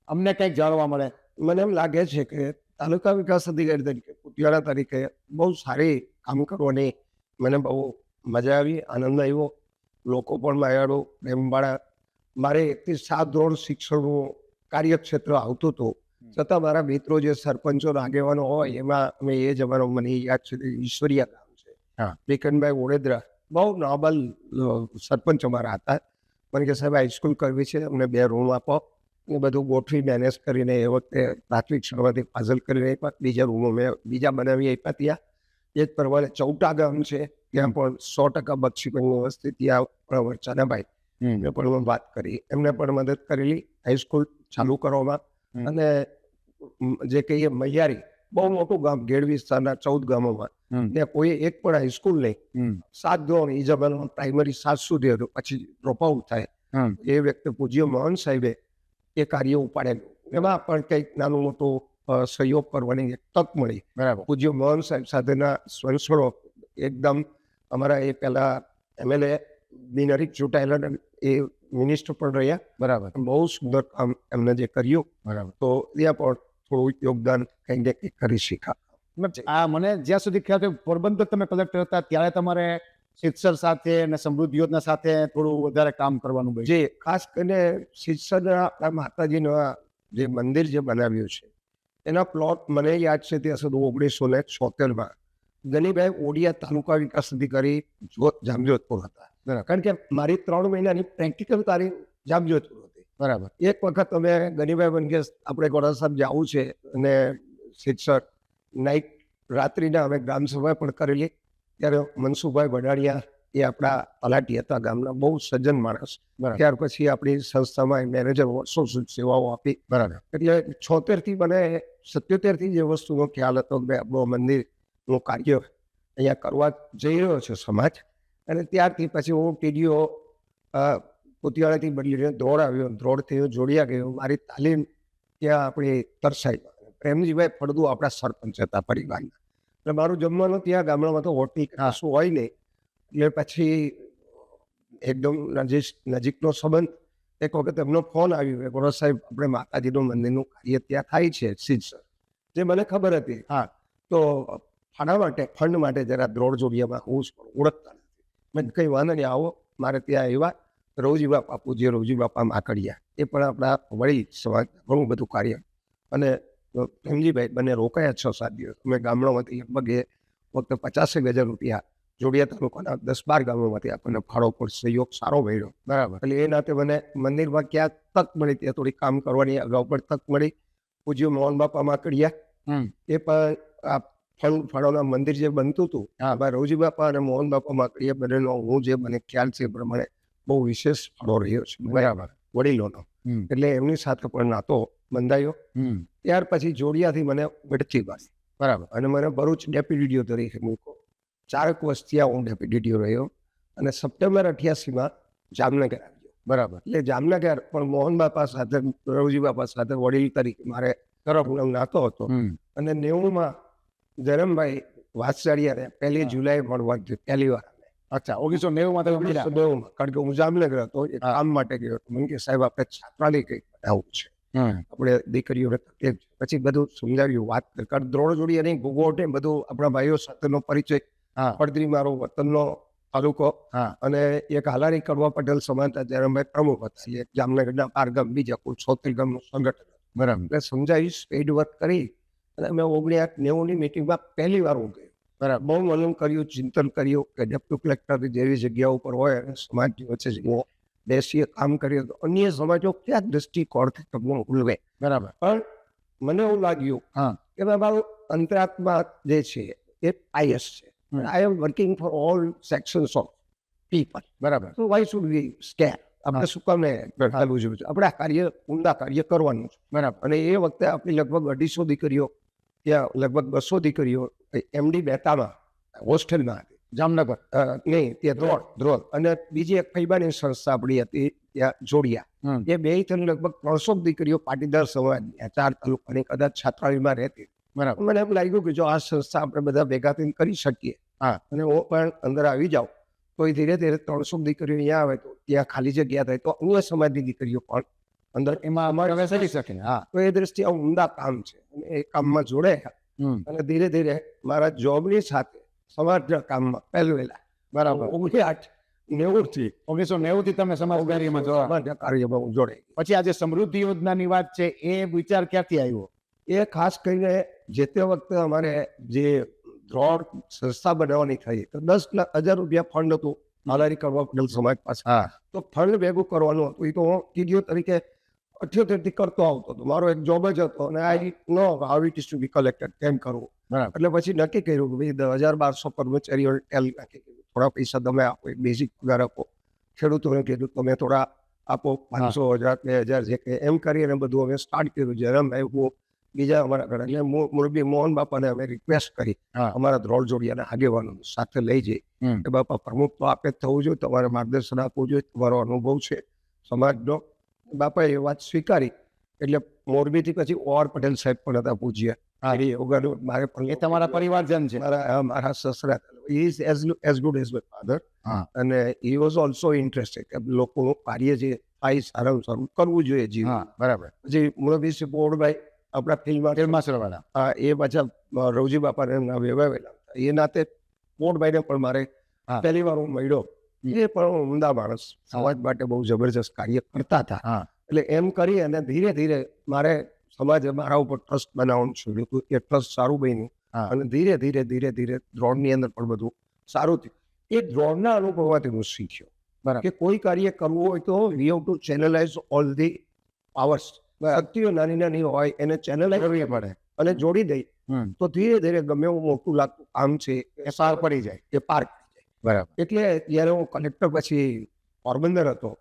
અમને કંઈક જાણવા મળે? મને એમ લાગે છે કે તાલુકા વિકાસ અધિકારી તરીકે, ઉતિયાળા તરીકે બહુ સારી કામ કરવાની મને બહુ મજા આવી, આનંદ આવ્યો. લોકો પણ માયાળો પ્રેમવાળા. મારે 1 થી 7 ધોરણ શિક્ષણનું કાર્યક્ષેત્ર આવતું હતું, છતાં મારા મિત્રો જે સરપંચો આગેવાનો હોય એમાં અમે એ જવાનો મને યાદ છે કે ઈશ્વરિયા ગામ છે, હા. વિકનભાઈ ઓડેદરા, બહુ નોબલ સરપંચ અમારા હતા. મને કે સાહેબ હાઈસ્કૂલ કરવી છે, અમને 2 રૂમ આપો. એ બધું ગોઠવી મેનેજ કરીને એ વખતે પ્રાથમિક શાળામાંથી ફાજલ કરીને આપ્યા. બીજા રૂમો મેં બીજા બનાવી આપ્યા ત્યાં. એ જ પ્રમાણે ચૌટા ગામ છે, ત્યાં પણ 100% બક્ષીપણની વસ્તી, ત્યાં પણ ચાનાભાઈ એમને પણ મેં વાત કરી, એમને પણ મદદ કરેલી હાઈસ્કૂલ ચાલુ કરવામાં. અને જે કહીએ મૈયારી, બહુ મોટું ગામ, ગેડ વિસ્તારના 14 ગામોમાં, ત્યાં કોઈ એક પણ હાઈસ્કૂલ નહીં. 7 ધોરણ એ જમાનામાં પ્રાઇમરી 7 સુધી હતું, પછી ડ્રોપ આઉટ થાય. એ વ્યક્તિ પૂજ્ય મોહન સાહેબે એ કાર્ય ઉપાડેલું. એમાં પણ કંઈક નાનું મોટું સહયોગ કરવાની એક તક મળી. બરાબર. પૂજ્ય મોહન સાહેબ સાથેના સંસળો એકદમ અમારા એ પહેલા MLA બિનહરીફ ચૂંટાયેલા, એ મિનિસ્ટર પણ રહ્યા. બરાબર. બહુ સુંદર કામ એમને જે કર્યું, બરાબર. તો ત્યાં પણ થોડું યોગદાન કંઈક ને કંઈક કરી શીખા. આ મને જ્યાં સુધી ખ્યાલ છે, પોરબંદર તમે કલેક્ટર હતા ત્યારે તમારે શિક્ષણ સાથે અને સમૃદ્ધિ યોજના સાથે થોડું વધારે કામ કરવાનું બન્યું. જે ખાસ કરીને શિક્ષણના આપણા માતાજીનું જે મંદિર જે બનાવ્યું છે, એના પ્લોટ મને યાદ છે ત્યાં સુધી 1976માં ગનીભાઈ ઓડિયા તાલુકા વિકાસ અધિકારી જામજોધપુર હતા. બરાબર. કારણ કે મારી 3 મહિનાની પ્રેક્ટિકલ તારીખ જામજોધપુર હતી. બરાબર. એક વખત અમે ગનીભાઈ બનકે આપણે ગોડા સાહેબ જવું છે, અને શિક્ષક નાઇટ રાત્રિના અમે ગ્રામસભા પણ કરેલી. ત્યારે મનસુખભાઈ વડાડિયા એ આપણા તલાટી હતા ગામના, બહુ સજ્જન માણસ. બરાબર. ત્યાર પછી આપણી સંસ્થામાં મેનેજર વર્ષો સુધી સેવાઓ આપી. બરાબર. એટલે 76થી મને 77થી જે વસ્તુનો ખ્યાલ હતો કે આપણું મંદિરનું કાર્ય અહીંયા કરવા જઈ રહ્યો છે સમાજ. અને ત્યારથી પછી હું TDO ઉતિયાળાથી બદલીને ધ્રોળ આવ્યો, ધ્રોળથી હું જોડિયા ગયો. મારી તાલીમ ત્યાં આપણી તરસાઈ પ્રેમજીભાઈ ફળદુ આપણા સરપંચ હતા પરિવારના. એટલે મારું જમવાનું ત્યાં ગામડામાં તો હોટલ કશું હોય નહીં. એટલે પછી એકદમ નજીકનો સંબંધ. એક વખત એમનો ફોન આવ્યો કે ગોરા સાહેબ, આપણે માતાજીનું મંદિરનું કાર્ય ત્યાં થાય છે સિદ્ધસર, જે મને ખબર હતી. હા. તો ફંડ માટે જરા ધ્રોળ જોડિયામાં હું ઓળખતા નથી. મેં કંઈ વાંધો નહીં, આવો. મારે ત્યાં આવ્યા રવજી બાપા, પૂજ્ય રવજી બાપા માકડિયા, એ પણ આપણા વળી સમાજ ઘણું બધું કાર્ય. અને પ્રેમજીભાઈ બંને રોકાયા 6-7 દિવસ. અમે ગામડામાંથી લગભગ એ વખતે 50,000 રૂપિયા જોડિયા તાલુકાના 10-12 ગામોમાંથી આપણને ફાળો પર સહયોગ સારો મળ્યો. બરાબર. એટલે એ નાતે મને મંદિરમાં ક્યાં તક મળી ત્યાં થોડી કામ કરવાની અગાઉ પણ તક મળી. પૂજ્ય મોહન બાપા માકડિયા એ પણ આ ફળોના મંદિર જે બનતું હતું, રવજી બાપા અને મોહન બાપા માકડિયા બંનેનો હું જે મને ખ્યાલ છે એ પ્રમાણે બહુ વિશેષ ફળો રહ્યો છે. બરાબર. વડીલોનો. એટલે એમની સાથે પણ નાતો બંધાયો. ત્યાર પછી જોડિયાથી મને બઢતી મળી. બરાબર. અને મને ભરૂચ ડેપ્યુટી DO તરીકે મૂકો. 4 વર્ષ ત્યાં હું ડેપ્યુટી DO રહ્યો. અને સપ્ટેમ્બર 88માં જામનગર આવ્યો. બરાબર. એટલે જામનગર પણ મોહન બાપા સાથે, રવજી બાપા સાથે વડીલ તરીકે મારે તરફ નાતો હતો. અને 90માં ધરમભાઈ વાત્સળિયાને 1 જુલાઈ મળવાનું થયું પહેલી વાર. અચ્છા 1990 તમે મળ્યા. 1992 કારણ કે હું જામનગર હતો, એક હા. કામ માટે ગયો હતો. મને કે સાહેબ આપણે છાત્રાલય કંઈક બનાવવું છે, આપણે દીકરીઓને તકલીફ છે. પછી બધું સમજાવ્યું, વાત કરી. કારણ દ્રોણ જોડી અને ભૂગોળ ને બધું આપણા ભાઈઓ સાથેનો પરિચય, હા પડદરી મારો વતનનો તાલુકો, હા અને એક હાલારી કડવા પટેલ સમાજના ધરમભાઈ પ્રમુખ હતા. એક જામનગરના 12 ગામ, બીજા કુલ 76 ગામનું સંગઠન. બરાબર એટલે સમજાવીશ, પેઇડ વર્ક કરી અને અમે 1990 ની મિટિંગમાં પહેલી વાર હું ગયો. બરાબર બહુ મનન કર્યું, ચિંતન કર્યું કે ડેપ્યુટી કલેક્ટર જેવી જગ્યા ઉપર હોય અને સમાજની વચ્ચે જઈએ, બેસીએ, કામ કરીએ તો અન્ય સમાજો ક્યાં દ્રષ્ટિકોણથી તમને ઉલવે. બરાબર પણ મને એવું લાગ્યું હા કે મારું અંતરાત્મા જે છે એ પાયસ છે. હમ. આઈ એમ working for all sections of people. બરાબર તો વાય શુડ વી સ્કેર? આપણે હા. શું કામ ચાલવું જોઈએ? આપણે આ કાર્ય, ઉમદા કાર્ય કરવાનું છે. બરાબર અને એ વખતે આપણી લગભગ 250 દીકરીઓ, ત્યાં લગભગ 200 દીકરીઓ MD મહેતામાં હોસ્ટેલમાં હતી. જામનગર નહીં, ત્યાં ધ્રોળ. અને બીજી એક ફૈબાની સંસ્થા આપણી હતી ત્યાં જોડિયા. એ બે થઈને લગભગ 300 દીકરીઓ પાટીદાર સમાજની 4 તાલુકાની કદાચ છાત્રાલયમાં રહેતી. બરાબર મને એમ લાગ્યું કે જો આ સંસ્થા આપણે બધા ભેગા થઈને કરી શકીએ, હા. અને હું પણ અંદર આવી જાઉં, તો એ ધીરે ધીરે 300 દીકરીઓ અહીંયા આવે તો ત્યાં ખાલી જગ્યા થાય તો અન્ય સમાજની દીકરીઓ પણ અંદર એમાં પ્રવેશ કરી શકે હા તો એ દ્રષ્ટિએ આ ઉમદા કામ છે. અને એ કામમાં જોડાયા અને ધીરે ધીરે મારા જોબની સાથે સમાજના કામમાં પહેલવેલા. બરાબર 1990 થી 1990 થી તમે સમાજ કાર્યમાં જોડાયા. સમાજના કાર્યમાં હું જોડાઈ. પછી આજે સમૃદ્ધિ યોજનાની વાત છે, એ વિચાર ક્યાંથી આવ્યો? એ ખાસ કરીને જે તે વખતે અમારે જે દ્રોણ સંસ્થા બનાવવાની થઈ તો 10,000 રૂપિયા ફંડ હતું માલારી કરવા પટેલ સમાજ પાસે. હા તો ફંડ ભેગું કરવાનું હતું. એ તો હું ટીડીઓ તરીકે 78 થી કરતો આવતો હતો. મારો એક જોબ જ હતો અને આઈ know how it is two B collected, કેમ કરવું. બરાબર એટલે પછી નક્કી કર્યું કે ભાઈ 1200 કર્મચારીઓ નક્કી કર્યું, થોડા પૈસા તમે આપો, એક બેઝિક પગાર આપો. ખેડૂતોને કીધું તમે થોડા આપો, 500, 1000, 2000 જે કે એમ કરીને બધું અમે સ્ટાર્ટ કર્યું. જયરામભાઈ, હું, બીજા અમારા ઘણા, એટલે મુરબી મોહન બાપાને અમે રિક્વેસ્ટ કરી હા અમારા ધ્રોળ જોડિયાના આગેવાનો સાથે લઈ જઈ કે બાપા પ્રમુખ તો આપે જ થવું જોઈએ, તમારે માર્ગદર્શન આપવું જોઈએ, તમારો અનુભવ છે સમાજનો. બાપાએ એ વાત સ્વીકારી. એટલે મોરબીથી પછી OR પટેલ સાહેબ પણ હતા પૂજ્ય. હા. એ વગર મારે પણ એ તમારા પરિવારજન છે. મારા સસરા, he is as good as my father. હા અને he was also interested કે લોકોનું કાર્ય જે થાય સારામાં સારું કરવું જોઈએ જીવન. હા બરાબર પછી મુરબી પોળભાઈ આપણા ફિલ્મ માસરવાળા એ પાછા રવજી બાપાને એમના વેવાવેલા હતા. એ નાતે પોળભાઈને પણ મારે હા. પહેલી વાર હું મળ્યો. એ પણ ઉમદા માણસ, સમાજ માટે બહુ જબરજસ્ત કાર્ય કરતા હતા. હા એટલે એમ કરી અને ધીરે ધીરે મારે સમાજે મારા ઉપર ટ્રસ્ટ બનાવવાનું છોડ્યું હતું. એ ટ્રસ્ટ સારું બન્યું હા. અને ધીરે ધીરે દ્રોણની અંદર પણ બધું સારું થયું. એ દ્રોણના અનુભવમાંથી હું શીખ્યો બરાબર કે કોઈ કાર્ય કરવું હોય તો we have to channelise all the powers. શક્તિઓ નાની નાની હોય એને ચેનલાઇઝ કરવી પડે. અને જોડી દઈ તો ધીરે ધીરે ગમે એવું મોટું લાગતું કામ છે એ પાર પડી જાય. એ પાર પડી જાય. બરાબર એટલે જ્યારે હું કલેક્ટર પછી પોરબંદર હતો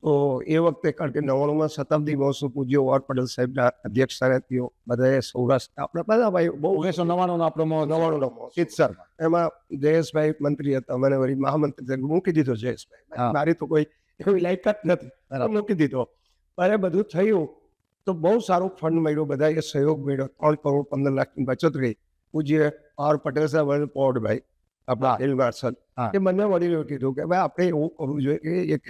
તો એ વખતે, કારણ કે 99માં શતાબ્દી મહોત્સવ પૂજ્ય OR પટેલ સાહેબના અધ્યક્ષ સ્થાનેથી બધાએ સૌરાષ્ટ્ર આપણા બધા ભાઈ બહુ 1999 નો આપણો મહોત્સવ 99નો મહોત્સવ. સિત્સરમાં. એમાં જયેશભાઈ મંત્રી હતા, મને વળી મહામંત્રી તરીકે મૂકી દીધો જયેશભાઈ. હા. મારી તો કોઈ એવી લાયકાત નથી, બરાબર. મૂકી દીધો. પણ એ બધું થયું તો બહુ સારું ફંડ મળ્યું, બધાએ સહયોગ મળ્યો. 3 કરોડ 15 લાખની બચત રહી. પૂજ્ય OR પટેલ સાહેબ અને પોળભાઈ આપણા હા. ફિલ્ડ માર્શલ, હા. એ બંને વડીલોએ કીધું કે ભાઈ આપણે એવું કરવું જોઈએ કે એક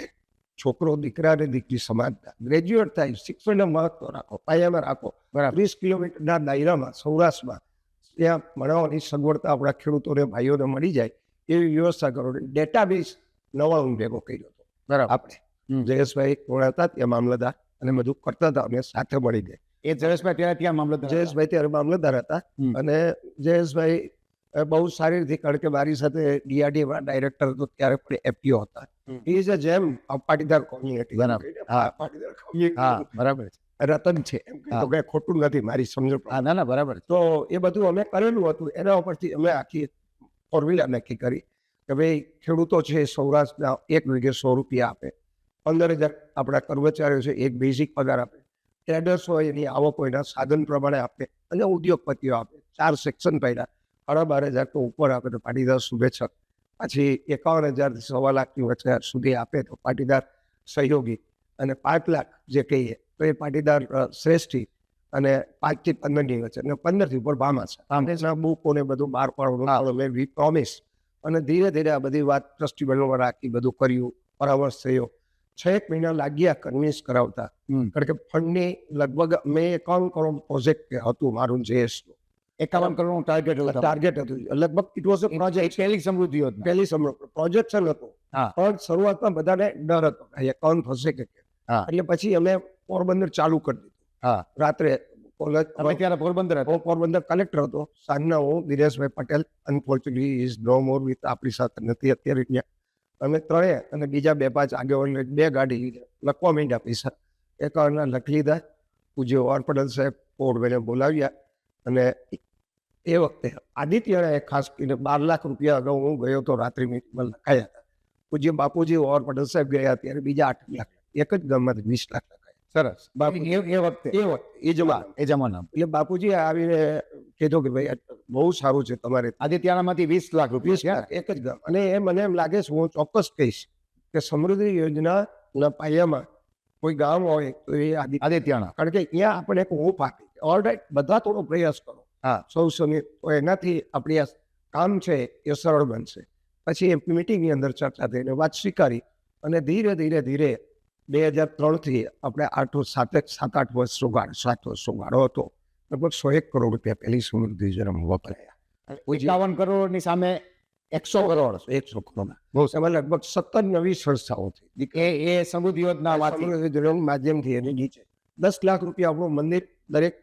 છોકરો, દીકરા અને દીકરી સમાજના ગ્રેજ્યુએટ થાય, શિક્ષણને મહત્વ રાખો, પાયામાં રાખો. બરાબર 30 કિલોમીટરના દાયરામાં સૌરાષ્ટ્રમાં ત્યાં ભણાવવાની સગવડતા આપણા ખેડૂતોને, ભાઈઓને મળી જાય એવી વ્યવસ્થા કરો. ડેટાબેઝ 99 ભેગો કર્યો હતો બરાબર આપણે. જયેશભાઈ કોણ હતા ત્યાં મામલતદાર, અને બધું કરતા હતા અમે સાથે મળી ગયા. એ જયેશભાઈ ત્યારે ત્યાં મામલતદાર હતા. જયેશભાઈ ત્યારે મામલતદાર હતા. અને જયેશભાઈ બહુ સારી રીતે, કારણ કે મારી સાથે DRDમાં ડાયરેક્ટર હતો ત્યારે પણ FPO હતા. He is a gem of Patidar community. બરાબર. હા. પાટીદાર community હા બરાબર છે. રતન છે એમ કહી તો કંઈ ખોટું નથી મારી સમજણ પ્રમાણે. હા ના ના બરાબર છે. તો એ બધું અમે કરેલું હતું. એના ઉપરથી અમે આખી ફોર્મ્યુલા નક્કી કરી કે ભાઈ ખેડૂતો છે સૌરાષ્ટ્રના 1 વીઘે 100 રૂપિયા આપે, 15,000 આપણા કર્મચારીઓ છે એક બેઝિક પગાર આપે, ટ્રેડર્સ હોય એની આવક હોય એના સાધન પ્રમાણે આપે, અને ઉદ્યોગપતિઓ આપે. 4 સેક્શન પડ્યા, 12,500 તો ઉપર આપે તો પાટીદાર શુભેચ્છક, પછી 51,000 થી 1.25 લાખની વચ્ચે સુધી આપે તો પાટીદાર સહયોગી, અને 5 લાખ જે કહીએ તો એ પાટીદાર શ્રેષ્ઠી, અને 5 થી 15 ની વચ્ચે અને 15 થી ઉપર ભામાસ આમના બુકો ને બધું બહાર પાડવાનું મેં વી પ્રોમિસ અને ધીરે ધીરે આ બધી વાત ટ્રસ્ટી બનવા રાખી બધું કર્યું પરામર્શ થયો 6 મહિના લાગ્યા કન્વિન્સ કરાવતા કારણ કે ફંડની લગભગ મેં 51 કરોડ પ્રોજેક્ટ હતું મારું JS નું 51 કરોડનું ટાર્ગેટ હતું લગભગ ઇટ વોઝ અ પ્રોજેક્ટ પહેલી સમૃદ્ધિ યોજના. પહેલી પ્રોજેક્શન હતું હા. પણ શરૂઆતમાં બધાને ડર હતો કે એકાઉન્ટ થશે કે કેમ. હા. એટલે પછી અમે પોરબંદર ચાલુ કરી દીધું હા. રાત્રે કોલેજ તમે ત્યારે પોરબંદર હતા. હું પોરબંદર કલેક્ટર હતો સાંજના હું Dineshbhai Patel unfortunately is no more with આપણી સાથે નથી અત્યારે ત્યાં અમે ત્રણે અને બીજા 2-5 આગેવાન 2 ગાડી લખવા માંડ્યા પૈસા એકાઉન્ટના લખી લીધા પૂજ્ય ઓરપડલ સાહેબ પોરબંદર બોલાવ્યા અને એ વખતે આદિત્યને ખાસ કરીને 12 લાખ રૂપિયા અગાઉ હું ગયો તો રાત્રિ મીટિંગમાં લખાયા હતા પૂજ્ય બાપુજી ઓર પટેલ સાહેબ ગયા ત્યારે બીજા 8 લાખ એક જ ગામમાંથી 20 લાખ લખાયા સરસ. બાપુ એ વખતે એ જમાના એ જમાના એટલે બાપુજી આવીને કીધું કે ભાઈ બહુ સારું છે તમારે આદિત્યનામાંથી 20 લાખ 20 રૂપિયા લાખ એક જ ગામ અને એ મને એમ લાગે છે હું ચોક્કસ કહીશ કે સમૃદ્ધિ યોજનાના પાયામાં કોઈ ગામ હોય તો એ આદિત્યના. કારણ કે અહીંયા આપણે એક હોપ આપી ઓલ રાઈટ બધા થોડો પ્રયાસ કરો હા. સૌ સમિત તો એનાથી આપણી આ કામ છે એ સરળ બનશે પછી એ મિટિંગની અંદર ચર્ચા થઈને વાત સ્વીકારી અને ધીરે ધીરે ધીરે 2003 થી આપણે 7-8 વર્ષનો ગાળો 7 વર્ષનો ગાળો હતો લગભગ 101 કરોડ રૂપિયા પહેલી સમૃદ્ધિ યોજનામાં વપરાયા 51 કરોડની સામે 100 કરોડ 100 કરોડ એમાં લગભગ 17 નવી સંસ્થાઓ થઈ એ સમૃદ્ધિ યોજનામાંથી સમૃદ્ધિ યોજનાના માધ્યમથી એની નીચે 10 લાખ રૂપિયા આપણું મંદિર દરેક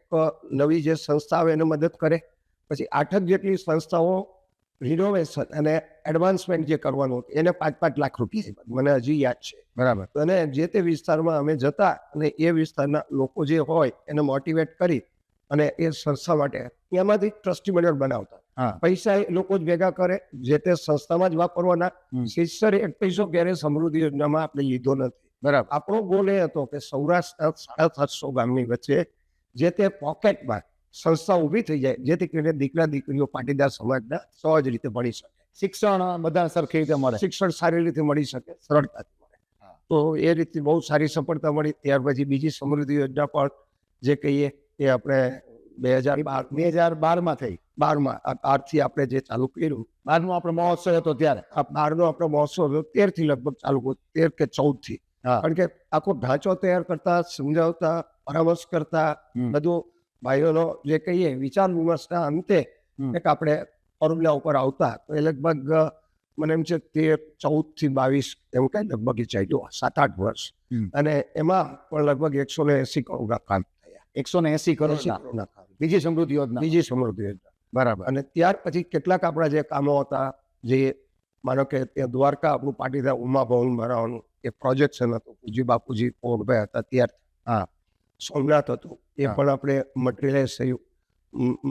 નવી જે સંસ્થા આવે એને મદદ કરે પછી 8 જેટલી સંસ્થાઓ રિનોવેશન અને એડવાન્સમેન્ટ જે કરવાનું હતું એને 5-5 લાખ રૂપિયા મને હજી યાદ છે બરાબર. અને જે તે વિસ્તારમાં અમે જતા અને એ વિસ્તારના લોકો જે હોય એને મોટિવેટ કરી અને એ સંસ્થા માટે એમાંથી ટ્રસ્ટી મંડળ બનાવતા હા. પૈસા એ લોકો જ ભેગા કરે જે તે સંસ્થામાં જ વાપરવાના શિષ્યરે એક પૈસો ક્યારે સમૃદ્ધિ યોજનામાં આપણે લીધો નથી બરાબર. આપણો ગોલ એ હતો કે સૌરાષ્ટ્રના 750 ગામની વચ્ચે જે તે પોકેટમાં સંસ્થા ઊભી થઈ જાય જેથી કરીને દીકરા દીકરીઓ પાટીદાર સમાજના સહજ રીતે ભણી શકે શિક્ષણ બધા સરખી રીતે મળે. શિક્ષણ સારી રીતે મળી શકે સરળતાથી મળે હા. તો એ રીતે બહુ સારી સફળતા મળી ત્યાર પછી બીજી સમૃદ્ધિ યોજના પણ જે કહીએ એ આપણે 2012 માં થઈ 12 થી આપણે જે ચાલુ કર્યું 12 આપણો મહોત્સવ હતો ત્યારે. આ 12 આપણો મહોત્સવ 13 થી લગભગ ચાલુ 13 કે 14 થી હા. કારણ કે આખો ઢાંચો તૈયાર કરતા સમજાવતા પરામર્શ કરતા બધું ભાઈઓનો જે કહીએ વિચાર વિમર્શના અંતે એક આપણે ફોર્મ્યુલા ઉપર આવતા તો એ લગભગ મને એમ છે 14 થી 22 એવું કઈ લગભગ એ ચાલ્યું 7-8 વર્ષ અને એમાં પણ લગભગ 180 કરોડના કામ થયા 180 કરોડના કામ બીજી સમૃદ્ધિ યોજના. બીજી સમૃદ્ધિ યોજના બરાબર. અને ત્યાર પછી કેટલાક આપણા જે કામો હતા જે માનો કે ત્યાં દ્વારકા આપણું પાટીદાર ઉમા ભવન બનાવવાનું એ પ્રોજેક્શન હતું પૂજી બાપુજી પોરભાઈ હતા ત્યાર હા. સોમનાથ હતું એ હા. પણ આપણે મટીરિયલાઇઝ થયું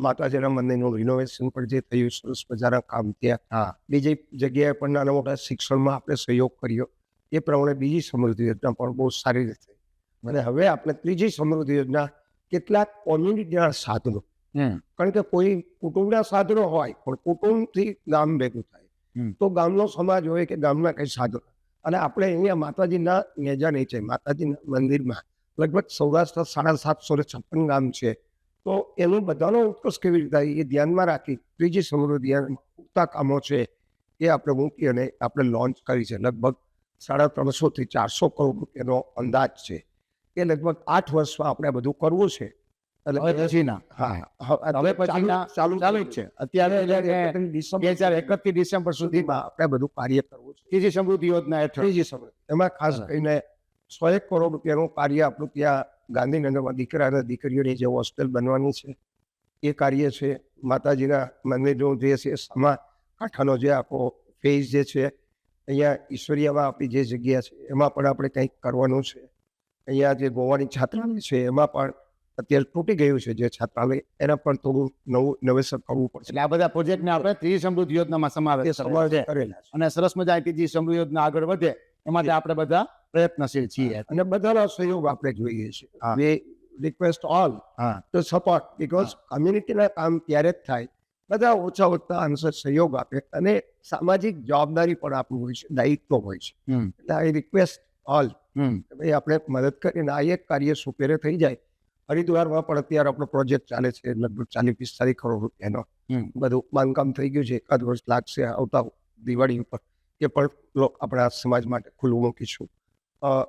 માતાજીના મંદિરનું રિનોવેશન પણ જે થયું સરસ મજાના કામ ત્યાં હા. બીજી જગ્યાએ પણ નાના મોટા શિક્ષણમાં આપણે સહયોગ કર્યો એ પ્રમાણે બીજી સમૃદ્ધિ યોજના પણ બહુ સારી રીતે અને હવે આપણે ત્રીજી સમૃદ્ધિ યોજના કેટલાક કોમ્યુનિટીના સાધનો કારણ કે કોઈ કુટુંબના સાધનો હોય પણ કુટુંબથી ગામ ભેગું થાય તો ગામનો સમાજ હોય કે ગામના કંઈ સાધનો અને આપણે અહીંયા માતાજીના નેજા નીચે માતાજીના મંદિરમાં લગભગ સૌરાષ્ટ્ર 756 ગામ છે તો એનું બધાનો ઉત્કર્ષ કેવી રીતે થાય એ ધ્યાનમાં રાખી ત્રીજી સમૃદ્ધિ પૂરતા કામો છે એ આપણે મૂકી અને આપણે લોન્ચ કરી છે લગભગ 350 થી 400 કરોડ રૂપિયાનો અંદાજ છે એ લગભગ 8 વર્ષમાં આપણે બધું કરવું છે હવે પછીના હવે પછીના ચાલુ જ છે અત્યારે 2031 ડિસેમ્બર સુધીમાં આપણે બધું કાર્ય કરવું છે ત્રીજી સમૃદ્ધિ યોજના હેઠળ ત્રીજી સમૃદ્ધિ એમાં ખાસ કરીને 101 કરોડ રૂપિયાનું કાર્ય આપણું ત્યાં ગાંધીનગરમાં દીકરા અને દીકરીઓની જે હોસ્ટેલ બનવાની છે એ કાર્ય છે માતાજીના મંદિરનો જે છે સમા કાંઠાનો જે આખો ફેઝ જે છે અહીંયા ઈશ્વરિયામાં આપણી જે જગ્યા છે એમાં પણ આપણે કંઈક કરવાનું છે અહીંયા જે ગોવાની છાત્રાલય છે એમાં પણ અત્યારે તૂટી ગયું છે જે છાત્રાલય એના પણ થોડું નવેસર કરવું પડશે એટલે આ બધા પ્રોજેક્ટને આપણે ત્રીજી સમૃદ્ધિ યોજનામાં સમાવેશ સમાવેશ કરેલા છે અને સરસ મજા ત્રીજી સમૃદ્ધિ યોજના આગળ વધે એ માટે આપણે બધા પ્રયત્નશીલ છીએ. અને બધાનો સહયોગ આપણે જોઈએ છીએ way request all to support because કમ્યુનિટીના કામ ત્યારે જ થાય બધા ઓછા અંશે સહયોગ આપે અને સામાજિક જવાબદારી પણ આપણું હોય છે દાયિત્વ હોય છે એટલે આઈ રિક્વેસ્ટ ઓલ ભાઈ આપણે મદદ કરીને આ એક કાર્ય સુપેરે થઈ જાય હરિદ્વારમાં પણ અત્યારે આપણો પ્રોજેક્ટ ચાલે છે, લગભગ 40-45 કરોડ રૂપિયાનો. હમ. બધું બાંધકામ થઈ ગયું છે, એકાદ વર્ષ લાગશે આવતા દિવાળી ઉપર. એ પણ આપણા સમાજ માટે ખુલ્લું મૂકીશું.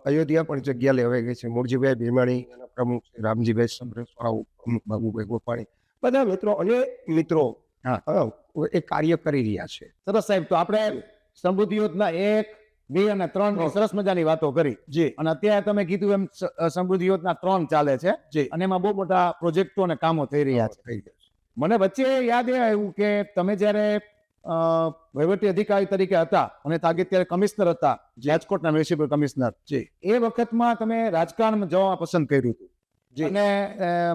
અયોધ્યા પણ જગ્યા લેવાઈ ગઈ છે. મૂળજીભાઈ ભીમાણી એના પ્રમુખ છે, રામજીભાઈ સમરેશ્વરા પ્રમુખ, બાબુભાઈ ગોપાણી, બધા મિત્રો હા. એ કાર્ય કરી રહ્યા છે. સરસ સાહેબ, તો આપણે સમૃદ્ધિ યોજના 1, 2 અને 3 ની સરસ મજાની વાતો કરી. જી અને અત્યારે તમે કીધું એમ સમૃદ્ધિ યોજના 3 ચાલે છે જી અને એમાં બહુ મોટા પ્રોજેક્ટો અને કામો થઈ રહ્યા છે. થઈ ગયા છે. મને વચ્ચે યાદ એ આવ્યું કે તમે જ્યારે વહીવટી અધિકારી તરીકે હતા અને ત્યારે કમિશનર હતા, રાજકોટના મ્યુનિસિપલ કમિશનર, જી એ વખતમાં તમે રાજકારણમાં જવા પસંદ કર્યું હતું. જી. અને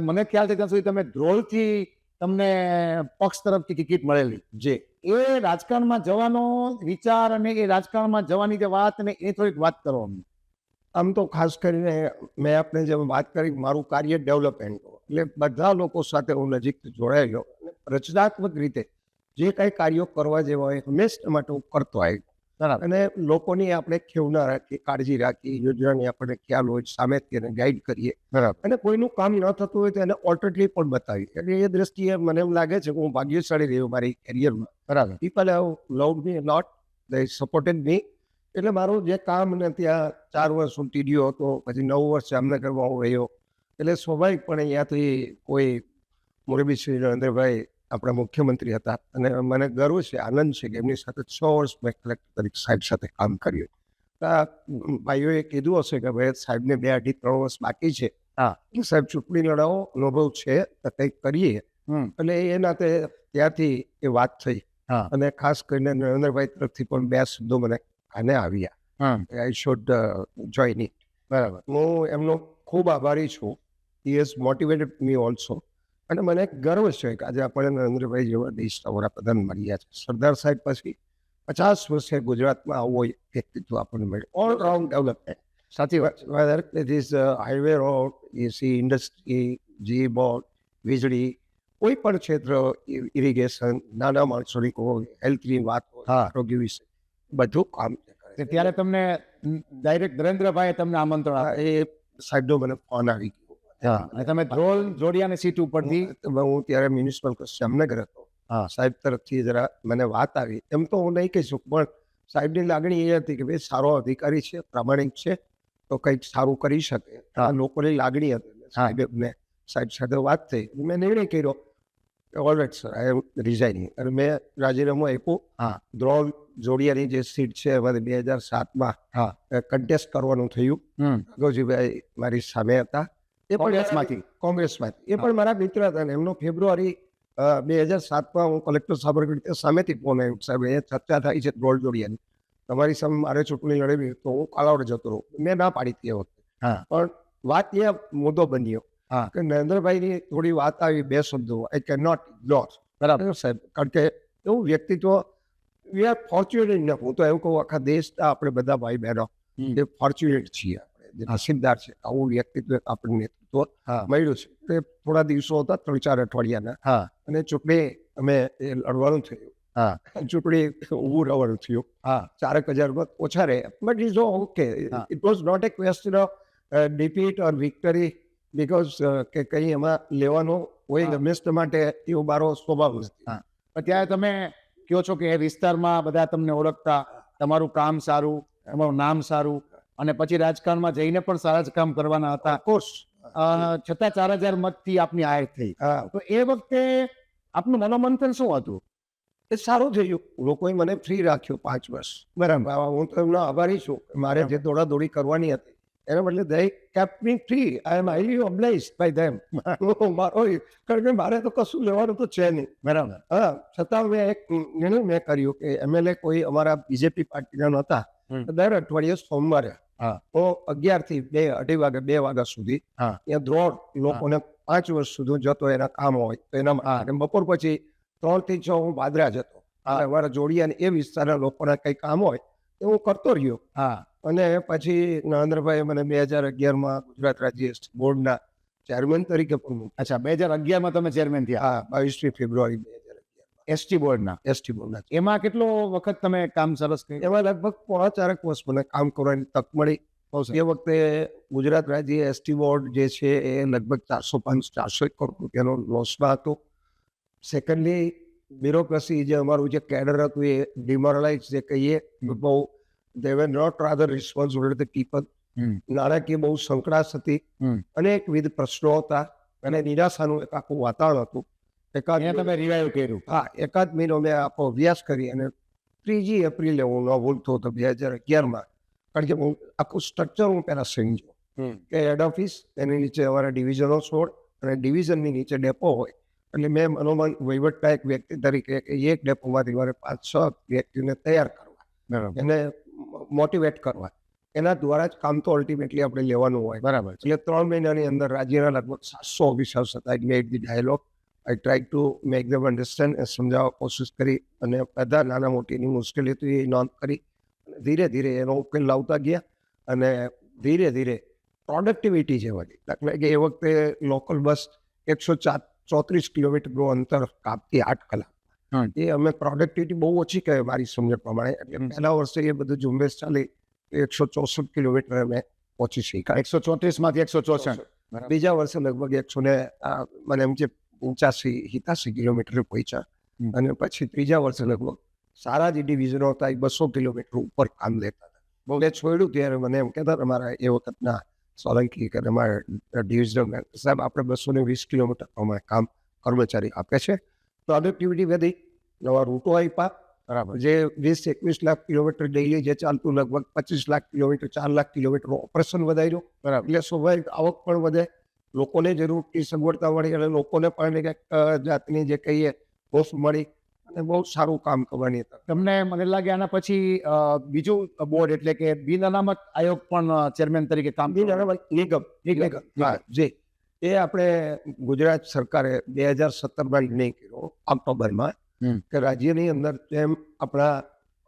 મને ખ્યાલ છે ત્યાં સુધી તમે ધ્રોલથી તમને પક્ષ તરફથી ટિકિટ મળેલી. જી એ રાજકારણમાં જવાનો વિચાર અને એ રાજકારણમાં જવાની જે વાત ને એ થોડીક વાત કરો અમને. આમ તો ખાસ કરીને મેં આપણે જેમ વાત કરી, મારું કાર્ય ડેવલપમેન્ટ, એટલે બધા લોકો સાથે હું નજીકથી જોડાયેલો અને રચનાત્મક રીતે જે કાંઈ કાર્યો કરવા જેવા હોય હંમેશા માટે હું કરતો આવ્યો. બરાબર. અને લોકોની આપણે ખેવ ના રાખીએ, કાળજી રાખીએ, યોજનાની આપણને ખ્યાલ હોય, સામેથી એને ગાઈડ કરીએ. બરાબર. અને કોઈનું કામ ન થતું હોય તો એને ઓલ્ટરનેટિવ પણ બતાવીએ. એટલે એ દ્રષ્ટિએ મને એમ લાગે છે કે હું ભાગ્યશાળી રહ્યો મારી કેરિયરમાં. બરાબર. People have loved me not, they supported મી. એટલે મારું જે કામ ને ત્યાં 4 વર્ષ હું ટીડીઓ હતો, પછી 9 વર્ષ જામનગરમાં હું રહ્યો. એટલે સ્વાભાવિકપણે અહીંયાથી કોઈ મોરબી શ્રી નરેન્દ્રભાઈ આપણા મુખ્યમંત્રી હતા અને મને ગર્વ છે, આનંદ છે કે એમની સાથે 6 વર્ષ મેં કલેક્ટર તરીકે સાહેબ સાથે કામ કર્યું. ભાઈઓએ કીધું હશે કે ભાઈ સાહેબને 2, 2.5, 3 વર્ષ બાકી છે. હા. સાહેબ ચૂંટણી લડાવો, અનુભવ છે તો કંઈક કરીએ. એટલે એ નાતે ત્યાંથી એ વાત થઈ. હા. અને ખાસ કરીને નરેન્દ્રભાઈ તરફથી પણ 2 શબ્દો મને આને આવ્યા, આઈ શુડ જોઈન ઇટ. બરાબર. હું એમનો ખૂબ આભારી છું. He has motivated me also. અને મને એક ગર્વ છે કે આજે આપણે નરેન્દ્રભાઈ જેવા દેશના વડાપ્રધાન મળ્યા છે. સરદાર સાહેબ પછી 50 વર્ષે ગુજરાતમાં આવો વ્યક્તિત્વ આપણને મળ્યું. All round development. સાચી વાત. Whether it is highway road, AC industry, G board, વીજળી, કોઈ પણ ક્ષેત્ર, ઇરિગેશન, નાના માણસોની કોઈ હેલ્થની વાત હોય, હા. આરોગ્ય વિશે બધું કામ તે કરે છે. ત્યારે તમને ડાયરેક્ટ નરેન્દ્રભાઈએ તમને આમંત્રણ આપ્યું. એ સાહેબનો મને ફોન આવી ગયો. અને તમે ધ્રોલ જોડિયાની સીટ ઉપરથી. હું ત્યારે મ્યુનિસિપલ જામનગર હતો. હા. સાહેબ તરફથી જરા મને વાત આવી. એમ તો હું નહીં કહી શકું, પણ સાહેબની લાગણી એ હતી કે ભાઈ સારો અધિકારી છે, પ્રામાણિક છે, તો કંઈક સારું કરી શકે. આ લોકોની લાગણી હતી. સાહેબ સાથે વાત થઈ, મેં નિર્ણય કર્યો ઓલરાઈટ સર, આઈ એમ રિઝાઇનિંગ. અને મેં રાજીનામું આપ્યું. હા. ધ્રોલ જોડિયાની જે સીટ છે એમાં 2007માં કન્ટેસ્ટ કરવાનું થયું. ગોજીભાઈ મારી સામે હતા. એ પણ કોંગ્રેસમાંથી. એ પણ મારા મિત્ર હતા. અને એમનો ફેબ્રુઆરી 2007માં હું કલેક્ટર સાબરકાંઠા સામેથી ફોન આવ્યો, સાહેબ એ ચર્ચા થાય છે ધ્રોલ જોડિયાની, તમારી સામે મારે ચૂંટણી લડવી તો હું કાલાવડ જતો રહું. મેં ના પાડી હતી એ વખતે. પણ વાત એ મુદ્દો બન્યો કે નરેન્દ્રભાઈની થોડી વાત આવી, 2 શબ્દો, આઈ કેન નોટ ઇગ્નોર. બરાબર સાહેબ, કારણ કે એવું વ્યક્તિત્વ, વી આર ફોર્ચ્યુનેટ ઇનફ. હું તો એવું કહું, આખા દેશના આપણે બધા ભાઈ બહેનો એ ફોર્ચ્યુનેટ છીએ, આપણે નસીબદાર છે આવું વ્યક્તિત્વ આપણને નેતૃત્વ મળ્યું છે. તે થોડા દિવસો હતા, 3-4 અઠવાડિયાના. અને ચૂંટણી અમે લડવાનું થયું. ચૂંટણી ઊભું રહેવાનું થયું. 4,000 મત ઓછા રહ્યા, but is okay. It was not a question of defeat or victory, because કે કંઈ એમાં લેવાનો કોઈ હંમેશા માટે એવો મારો સ્વભાવ નથી. ત્યારે તમે કહો છો કે એ વિસ્તારમાં બધા તમને ઓળખતા, તમારું કામ સારું, તમારું નામ સારું, અને પછી રાજકારણમાં જઈને પણ સારા જ કામ કરવાના હતા. કોર્સ છતાં 4,000 મતથી આપની હાર થઈ. તો એ વખતે આપનું મનોમંથન શું હતું? એ સારું થયું. લોકોએ મને ફ્રી રાખ્યો 5 વર્ષ. બરાબર. હું તો એમનો આભારી છું. મારે જે દોડાદોડી કરવાની હતી એના બદલે દે kept me free. I M highly ઓબ્લાઇઝ્ડ by them. કારણ કે મારે તો કશું લેવાનું તો છે નહીં. બરાબર. છતાં મેં એક નિર્ણય મેં કર્યું કે MLA કોઈ અમારા બીજેપી પાર્ટીના નહોતા. દર અઠવાડિયે સોમવારે હું 11 થી 2 2 વાગ્યા સુધી ત્યાં ધ્રોળ લોકોને 5 વર્ષ સુધી જતો, એના કામ હોય તો એના માટે. બપોર પછી 3 થી 6 હું બાદરા જતો. અમારા જોડિયા એ વિસ્તારના લોકોના કંઈ કામ હોય એ હું કરતો રહ્યો. અને પછી નરેન્દ્રભાઈ મને 2011માં ગુજરાત રાજ્ય બોર્ડના ચેરમેન તરીકે પણ. અચ્છા, 2011માં તમે ચેરમેન થયા? 22મી ફેબ્રુઆરી 2011. એસટી બોર્ડના. એમાં કેટલો વખત તમે કામ સરસ કર્યું? એમાં લગભગ 3.5 વર્ષ મને કામ કરવાની તક મળી. બહુ સરસ. એ વખતે ગુજરાત રાજ્ય એસટી બોર્ડ જે છે એ લગભગ 405-400 કરોડ રૂપિયાનો લોસમાં હતું. સેકન્ડલી બ્યુરોક્રસી જે અમારું જે કેડર હતું એ ડિમોરલાઇઝ જે કહીએ બહુ દે વેર not rather responsible to the people. હમ. નાણાકીય બહુ સંકડાશ હતી, હમ. અનેકવિધ પ્રશ્નો હતા અને નિરાશાનું એક આખું વાતાવરણ હતું. અહીંયા તમે રિવાઈવ કર્યું. એકાદ મહિનો મેં આખો અભ્યાસ કરી અને 3 એપ્રિલે હું ન ભૂલતો હતો 2011માં, કારણ કે હું આખું સ્ટ્રક્ચર હું પહેલાં સમજો કે હેડ ઓફિસ, એની નીચે અમારા ડિવિઝનો 16 અને ડિવિઝનની નીચે ડેપો હોય. એટલે મેં મનોમન વહીવટના એક વ્યક્તિ તરીકે કે એક ડેપોમાંથી મારે 5-6 વ્યક્તિને તૈયાર કરવા, બરાબર. એને મોટિવેટ કરવા, એના દ્વારા જ કામ તો અલ્ટિમેટલી આપણે લેવાનું હોય. બરાબર છે. એટલે 3 મહિનાની અંદર રાજ્યના લગભગ 700 ઓફિસર્સ હતા. આઈ મેડ the dialog, I try to make them understand, સમજાવવા કોશિશ કરી અને બધા નાના મોટીની મુશ્કેલી હતી એ નોંધ કરી અને ધીરે ધીરે એનો ઉકેલ લાવતા ગયા. અને ધીરે ધીરે પ્રોડક્ટિવિટી જે વધી, દાખલા કે એ વખતે લોકલ બસ 134 કિલોમીટરનું અંતર કાપતી 8 કલાક. હમ. એ અમે પ્રોડક્ટિવિટી બહુ ઓછી કહેવાય મારી સમજણ પ્રમાણે. એટલે પહેલા વર્ષે એ બધું ઝુંબેશ ચાલી 164 કિલોમીટર અમે પહોંચી શક્યા. 134 માંથી 164. બરાબર. બીજા વર્ષે લગભગ 185 કિલોમીટર પહોંચ્યા. હમ. અને પછી ત્રીજા વર્ષે લગભગ સારા જે ડિવિઝનો હતા એ 200 કિલોમીટર ઉપર કામ લેતા હતા. મેં છોડ્યું ત્યારે મને એમ કહેતા અમારા એ વખતના સોલંકી કે અમારા ડિવિઝનલ સાહેબ આપણે 220 કિલોમીટર પ્રમાણે કામ કર્મચારી આપે છે. પ્રોડક્ટિવિટી વધી, નવા રૂટો આપ્યા. બરાબર. જે 20-21 લાખ કિલોમીટર ડેઈલી જે ચાલતું લગભગ 25 લાખ કિલોમીટર 4 લાખ કિલોમીટરનું ઓપરેશન વધાર્યું. બરાબર. એટલે સ્વાભાવિક આવક પણ વધે, લોકોને જરૂરથી સગવડતા મળી અને લોકોને પણ કંઈક જાતની જે કહીએ હોફ મળી અને બહુ સારું કામ કરવાની તક. તમને મને લાગે આના પછી બીજું બોર્ડ એટલે કે બિન અનામત આયોગ પણ ચેરમેન તરીકે કામ નિગમ. હા, જી. એ આપણે ગુજરાત સરકારે 2017માં નિર્ણય કર્યો ઓક્ટોબરમાં હમ. કે રાજ્યની અંદર જેમ આપણા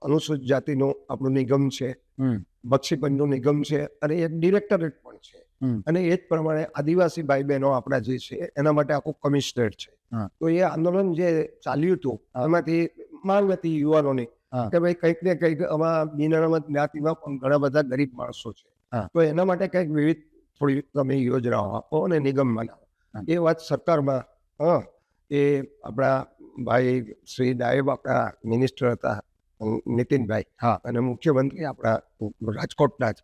અનુસૂચિત જાતિનું આપણું નિગમ છે, હમ. બક્ષીપંચનું નિગમ છે અને એક ડિરેક્ટરેટ પણ છે. હમ. અને એ જ પ્રમાણે આદિવાસી ભાઈ બહેનો આપણા જે છે એના માટે આખું કમિશનરેટ છે. હા. તો એ આંદોલન જે ચાલ્યું હતું એમાંથી માંગ હતી યુવાનોની હા. કે ભાઈ કંઈક ને કંઈક આમાં બિન અનામત જ્ઞાતિમાં પણ ઘણા બધા ગરીબ માણસો છે. હા. તો એના માટે કંઈક વિવિધ થોડી તમે યોજનાઓ આપો અને નિગમ બનાવો. હા. એ વાત સરકારમાં એ આપણા ભાઈ શ્રી નાયબ આપણા મિનિસ્ટર હતા નીતિનભાઈ, હા. અને મુખ્યમંત્રી આપણા રાજકોટના જ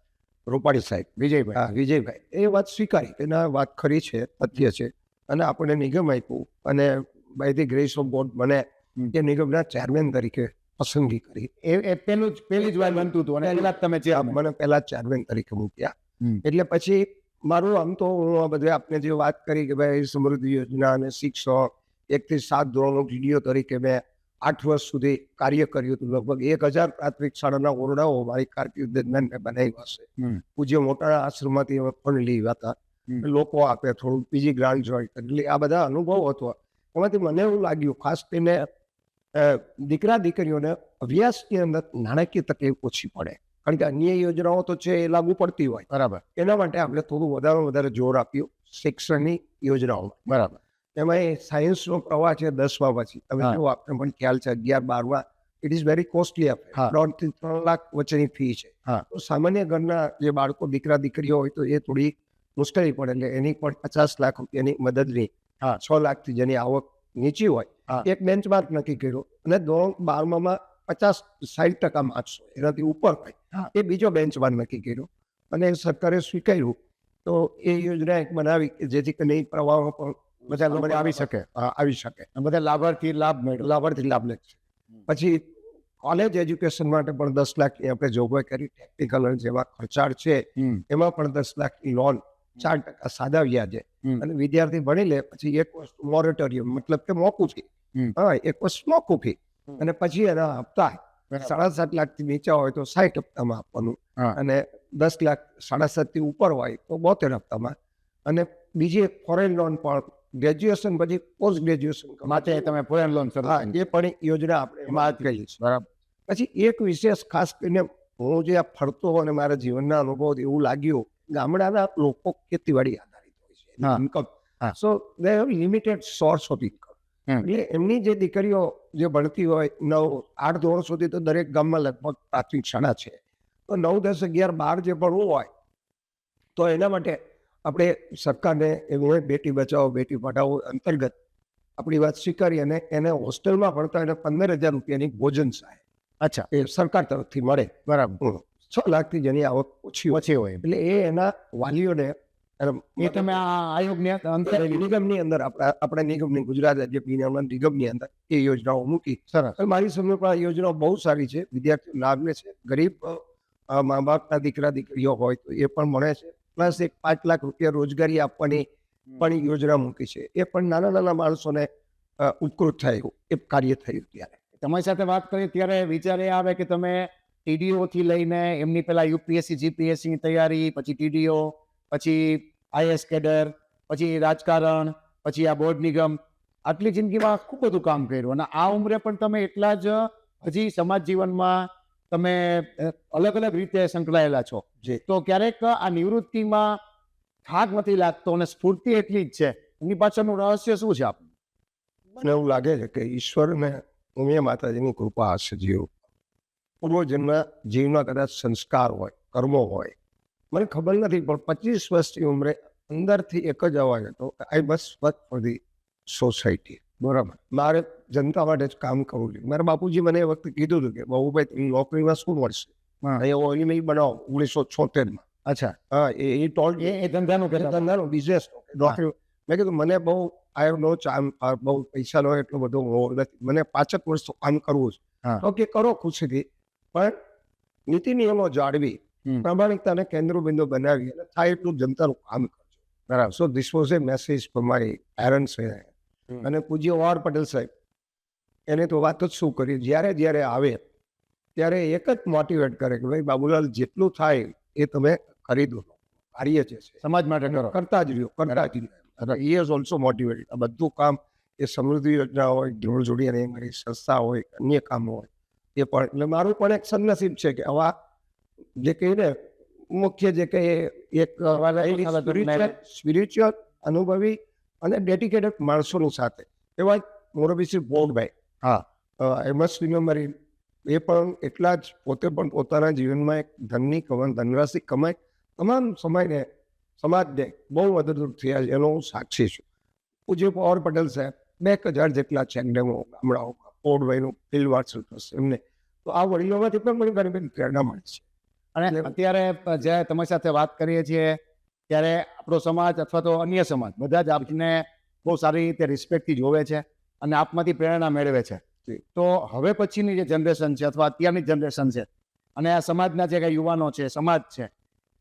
રૂપાણી સાહેબ, વિજયભાઈ, એ વાત સ્વીકારી કે ના વાત ખરી છે, તથ્ય છે. અને આપણે નિગમ આપ્યું અને by the grace of God મને એ નિગમના ચેરમેન તરીકે પસંદગી કરી. એ પહેલી જ વાર બનતું હતું અને પહેલા જ તમે મને પહેલા ચેરમેન તરીકે મૂક્યા. હમ. એટલે પછી મારું આમ તો હું આ બધે આપને જે વાત કરી કે ભાઈ સમૃદ્ધિ યોજના અને શિક્ષક 1 થી 7 ધોરણનો ડીડીઓ તરીકે મેં 8 વર્ષ સુધી કાર્ય કર્યું હતું. લગભગ 1000 પ્રાથમિક શાળાના ઓરડાઓ મારી કારકિર્દી દરમિયાન મેં બનાવ્યા છે. હમ. પૂજ્ય મોટાણા આશ્રમમાંથી અમે ફંડ લીધા હતા. હમ. લોકો આપે, થોડું બીજી ગ્રાન્ટ જોઈ, એટલે આ બધા અનુભવ હતો. એમાંથી મને એવું લાગ્યું ખાસ કરીને દીકરા દીકરીઓને અભ્યાસની અંદર નાણાકીય તકલીફ ઓછી પડે, કારણ કે અન્ય યોજનાઓ તો છે એ લાગુ પડતી હોય. બરાબર. એના માટે આપણે થોડું વધારે જોર આપ્યું શિક્ષણની યોજનાઓમાં. બરાબર. એમાં એ સાયન્સનો પ્રવાહ છે 10મા પછી તમે હા. જો આપણે પણ ખ્યાલ છે 11-12માં ઇટ ઇઝ વેરી કોસ્ટલી. હા. 1.5 થી 3 લાખ વચ્ચેની ફી છે. હા. તો સામાન્ય ઘરના જે બાળકો દીકરા દીકરીઓ હોય તો એ થોડી મુશ્કેલી પડે, એટલે એની પણ 50 લાખ રૂપિયાની મદદની, હા. 6 લાખથી જેની આવક નીચી હોય હા. એક બેન્ચમાર્ક નક્કી કર્યો અને ધોરણ 12માં 50-60% માર્ક્સ હોય, એનાથી ઉપર હોય હા. એ બીજો બેન્ચમાર્ક નક્કી કર્યો અને સરકારે સ્વીકાર્યું. તો એ યોજના એક બનાવી કે જેથી કરીને એ પ્રવાહો પણ બધા લોકો આવી શકે, આવી શકે, બધા લાભાર્થી લાભ મેળવે. લાભાર્થી લાભ લે છે. પછી કોલેજ એજ્યુકેશન માટે પણ 10 લાખની આપણે જોગવાઈ કરી. ટેકનિકલ જેવા ખર્ચાળ છે હમ. એમાં પણ 10 લાખની લોન, 4% સાદા વ્યાજે, હમ. અને વિદ્યાર્થી ભણી લે પછી એક વસ્તુ મોરેટોરિયમ, મતલબ કે મોકૂફી. હમ. એક વસ્તુ મોકૂફી અને પછી એના હપ્તા બરાબર. 7.5 લાખથી નીચે હોય તો 60 હપ્તામાં આપવાનું, હા. અને 10 લાખ 7.5 થી ઉપર હોય તો 72 હપ્તામાં. અને બીજી એક ફોરેન લોન પણ ગ્રેજ્યુએશન પછી પોસ્ટ ગ્રેજ્યુએશન માટે તમે ફોરેન લોન શરૂ હા, કરી. એ પણ એક યોજના આપણે એમાં જ કહીએ છીએ. બરાબર. પછી એક વિશેષ ખાસ કરીને હું જે આ ફરતો અને મારા જીવનના અનુભવ એવું લાગ્યું, ગામડાના લોકો ખેતીવાડી આધારિત હોય છે, હા. ઇન્કમ. હા. સો they have limited source of income. હમ. એટલે એમની જે દીકરીઓ જે ભણતી હોય 9-8 ધોરણ સુધી તો દરેક ગામમાં લગભગ પ્રાથમિક શાળા છે. તો 9, 10, 11, 12 જે ભણવું હોય તો એના માટે આપણે સરકારને એવું હોય બેટી બચાવો બેટી પઢાઓ અંતર્ગત આપણી વાત સ્વીકારી અને એને હોસ્ટેલમાં ભણતા એને 15,000 રૂપિયાની ભોજન સહાય અચ્છા, એ સરકાર તરફથી મળે. બરાબર. 6 લાખથી જેની આવક ઓછી હોય ઓછી હોય એટલે એ એના વાલીઓને એ તમે આ આયોગની અંદર નિગમની અંદર આપણા નિગમની ગુજરાત રાજ્ય નિયામન નિગમની અંદર એ યોજનાઓ મૂકી. સરસ. અને મારી સમય પણ આ યોજનાઓ બહુ સારી છે, વિદ્યાર્થીઓ લાભ લે છે. ગરીબ મા બાપના દીકરા દીકરીઓ હોય તો એ પણ મળે છે. પ્લસ એક 5 લાખ રૂપિયા રોજગારી આપવાની પણ યોજના મૂકી છે. એ પણ નાના નાના માણસોને ઉપકૃત થાય એવું એ કાર્ય થયું ત્યારે. તમારી સાથે વાત કરીએ ત્યારે વિચાર એ આવે કે તમે TDO થી લઈને એમની પેલા UPSC GPSC ની તૈયારી, પછી TDO, પછી IS કેડર, પછી રાજકારણ, પછી આ બોર્ડ નિગમ, આટલી જિંદગીમાં ખૂબ બધું કામ કર્યું અને આ ઉંમરે પણ તમે એટલા જ હજી સમાજ જીવનમાં તમે અલગ અલગ રીતે સંકળાયેલા છો. તો ક્યારેક આ નિવૃત્તિમાં થાક નથી લાગતો અને સ્ફૂર્તિ એટલી જ છે, એની પાછળનું રહસ્ય શું છે આપણું? મને એવું લાગે છે કે ઈશ્વરને ઉમિયા માતાજીની કૃપા હશે. પૂર્વજન્મના જીવના કદાચ સંસ્કાર હોય, કર્મો હોય, મને ખબર નથી, પણ 25 વર્ષની ઉંમરે અંદરથી એક જ અવાજ હતો, I must work for the society. બરાબર. મારે જનતા માટે જ કામ કરવું જોઈએ. મારા બાપુજી મને એ વખતે કીધું હતું કે બાબુભાઈ તમને નોકરીમાં શું મળશે, અહીંયા ઓઇલ મિલ બનાવો 1976માં. અચ્છા, હા, એ ટોલ એ ધંધાનું ધંધાનો બિઝનેસ નોકરી. મેં કીધું મને બહુ આઈ હેવ નો ચાર્મ, બહુ પૈસાનો એટલો બધો મોહ નથી, મને 5 વર્ષ તો કામ કરવું છે. હા. તો કે કરો ખુશીથી, પણ નીતિ નિયમો જાળવી, પ્રામાણિકતાને કેન્દ્રબિંદુ બનાવી અને થાય એટલું જનતાનું કામ કરજો. બરાબર. So this was A message for my parents. અને પૂજ્ય OR પટેલ સાહેબ એને તો વાત જ શું કરી, જ્યારે આવે ત્યારે એક જ મોટિવેટ કરે કે ભાઈ બાબુલાલ જેટલું થાય એ તમે કરી દો, કાર્ય છે સમાજ માટે કરો, કરતા જ રહ્યો. he is also motivated. આ બધું કામ એ સમૃદ્ધિ યોજના હોય, ધ્રુવ જોડી અને મારી સંસ્થા હોય, અન્ય કામો હોય, એ પણ એટલે મારું પણ એક સદનસીબ છે કે આવા જે કહીને મુખ્ય જે કે એક સ્પિરિચ્યુઅલ અનુભવી અને ડેડિકેટેડ માણસોની સાથે એવા મોરબી શ્રી બોર્ડભાઈ. હા, આઈ મસ્ટ રિમેમ્બર એ પણ એટલા જ પોતે પણ પોતાના જીવનમાં એક ધનરાશિ કમાઈ તમામ સમાજને બહુ મદદરૂપ થયા છે, એનો હું સાક્ષી છું. પૂજ્ય OR પટેલ સાહેબ 2,000 જેટલા ચેકડેમો ગામડાઓમાં બોર્ડભાઈનું ફિલ્ડ વાર્સલ ટ્રસ્ટ એમને. તો આ વડીલોમાંથી પણ મને ઘણી બધી પ્રેરણા મળે છે. અને અત્યારે જ્યારે તમારી સાથે વાત કરીએ છીએ ત્યારે આપણો સમાજ અથવા તો અન્ય સમાજ બધા જ આપને બહુ સારી રીતે રિસ્પેક્ટથી જોવે છે અને આપમાંથી પ્રેરણા મેળવે છે. તો હવે પછીની જે જનરેશન છે અથવા અત્યારની જનરેશન છે અને આ સમાજના જે કંઈ યુવાનો છે, સમાજ છે,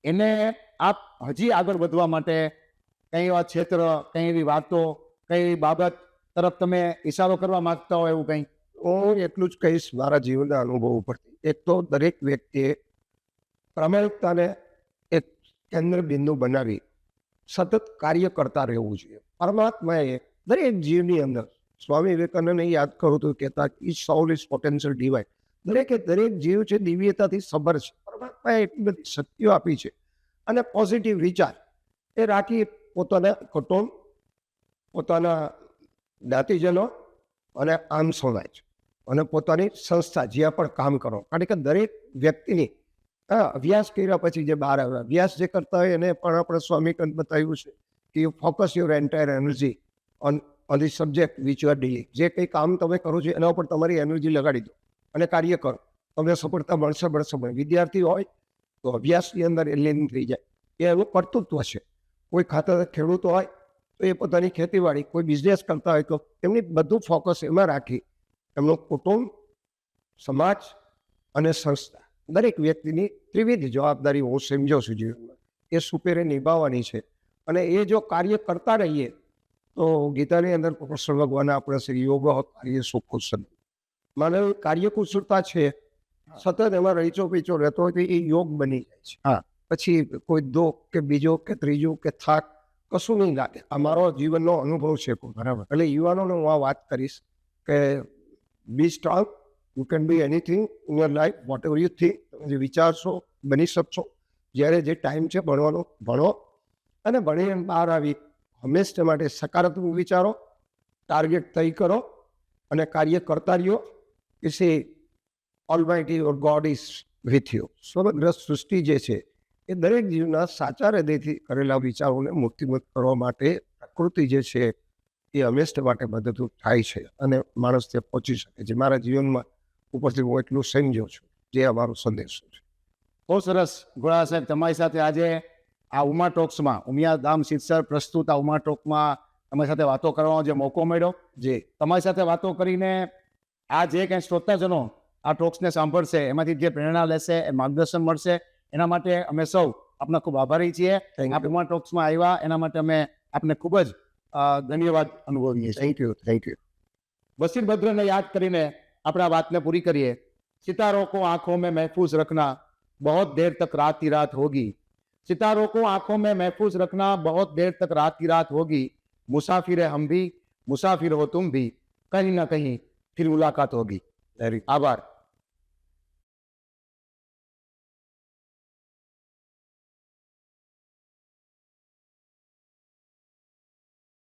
એને આપ હજી આગળ વધવા માટે કંઈ એવા ક્ષેત્ર, કંઈ એવી વાતો, કંઈ બાબત તરફ તમે ઇશારો કરવા માંગતા હો એવું કંઈ? હું એટલું જ કહીશ મારા જીવનના અનુભવ ઉપરથી. એક તો દરેક વ્યક્તિએ પ્રામાણિકતાને એક કેન્દ્ર બિંદુ બનાવી સતત કાર્ય કરતા રહેવું જોઈએ. પરમાત્માએ દરેક જીવની અંદર, સ્વામી વિવેકાનંદને યાદ કરું તો કહેતા each soul is potential divine. દરેક જીવ છે દિવ્યતાથી સબર છે. પરમાત્માએ એટલી બધી શક્તિઓ આપી છે અને પોઝિટિવ વિચાર એ રાખી પોતાના કુટુંબ, પોતાના જ્ઞાતિજનો અને આમ સમાજ અને પોતાની સંસ્થા જ્યાં પણ કામ કરો. કારણ કે દરેક વ્યક્તિની અભ્યાસ કર્યા પછી જે બહાર આવે, અભ્યાસ જે કરતા હોય એને પણ આપણે સ્વામીકંદ બતાવ્યું છે કે you focus your entire energy on the subject which you are dealing. જે કંઈ કામ તમે કરો છો એના ઉપર તમારી એનર્જી લગાડી દો અને કાર્ય કરો, તમને સફળતા મળશે. વિદ્યાર્થી હોય તો અભ્યાસની અંદર એ લીન થઈ જાય, એ એનું કર્તૃત્વ છે. કોઈ ખાતર ખેડૂતો હોય તો એ પોતાની ખેતીવાડી, કોઈ બિઝનેસ કરતા હોય તો એમની બધું ફોકસ એમાં રાખી એમનું કુટુંબ, સમાજ અને સંસ્થા, દરેક વ્યક્તિની ત્રિવિધ જવાબદારી હું સમજો છું જીવનમાં, એ સુપેરે નિભાવવાની છે. અને એ જો કાર્ય કરતા રહીએ તો ગીતાની અંદર કૃષ્ણ ભગવાને આપણે શ્રી યોગ કાર્ય સુકુશલ માને કાર્યકુશળતા છે, સતત એમાં રહીચો પીચો રહેતો હોય તો એ યોગ બની જાય છે. હા, પછી કોઈ દુઃખ કે બીજો કે ત્રીજું કે થાક કશું નહીં લાગે. આ મારો જીવનનો અનુભવ છે. બરાબર. એટલે યુવાનોને હું આ વાત કરીશ કે બી strong, you can be anything in your life, vote ever you think. તમે જે વિચારશો બની શકશો. જ્યારે જે ટાઈમ છે ભણવાનો ભણો અને ભણીને બહાર આવી હંમેશા માટે સકારાત્મક વિચારો, ટાર્ગેટ તય કરો અને કાર્ય કરતા રહ્યો. કે સે almighty or God is with you. સમગ્ર સૃષ્ટિ જે છે એ દરેક જીવના સાચા હૃદયથી કરેલા વિચારોને મૂર્તિમત કરવા માટે પ્રકૃતિ જે છે એ હંમેશા માટે મદદરૂપ થાય છે અને માણસ ત્યાં પહોંચી શકે છે. મારા જીવનમાં ઉપરથી હું એટલું સમજ્યો છું, જે અમારો સંદેશો છે. બહુ સરસ ગોળા સાહેબ, તમારી સાથે આજે આ ઉમા ટોક્સમાં, ઉમિયાધામ સિદ્ધસર પ્રસ્તુત આ ઉમા ટોકમાં તમારી સાથે વાતો કરવાનો જે મોકો મળ્યો, જે તમારી સાથે વાતો કરીને આ જે કંઈ શ્રોતાજનો આ ટોક્સને સાંભળશે એમાંથી જે પ્રેરણા લેશે, એ માર્ગદર્શન મળશે, એના માટે અમે સૌ આપના ખૂબ આભારી છીએ. Thank આપ you. ઉમા ટોક્સમાં આવ્યા એના માટે અમે આપને ખૂબ જ ધન્યવાદ અનુભવીએ છીએ. Thank you. वसीर भद्र ने याद કરીને આપણે આ વાતને પૂરી કરીએ. सितारों को आंखों में महफूज रखना, बहुत देर तक रात ही रात होगी. सितारों को आंखों में महफूज रखना, बहुत देर तक रात ही रात होगी. मुसाफिर है हम भी, मुसाफिर हो तुम भी, कहीं ना कहीं फिर मुलाकात होगी. आभार.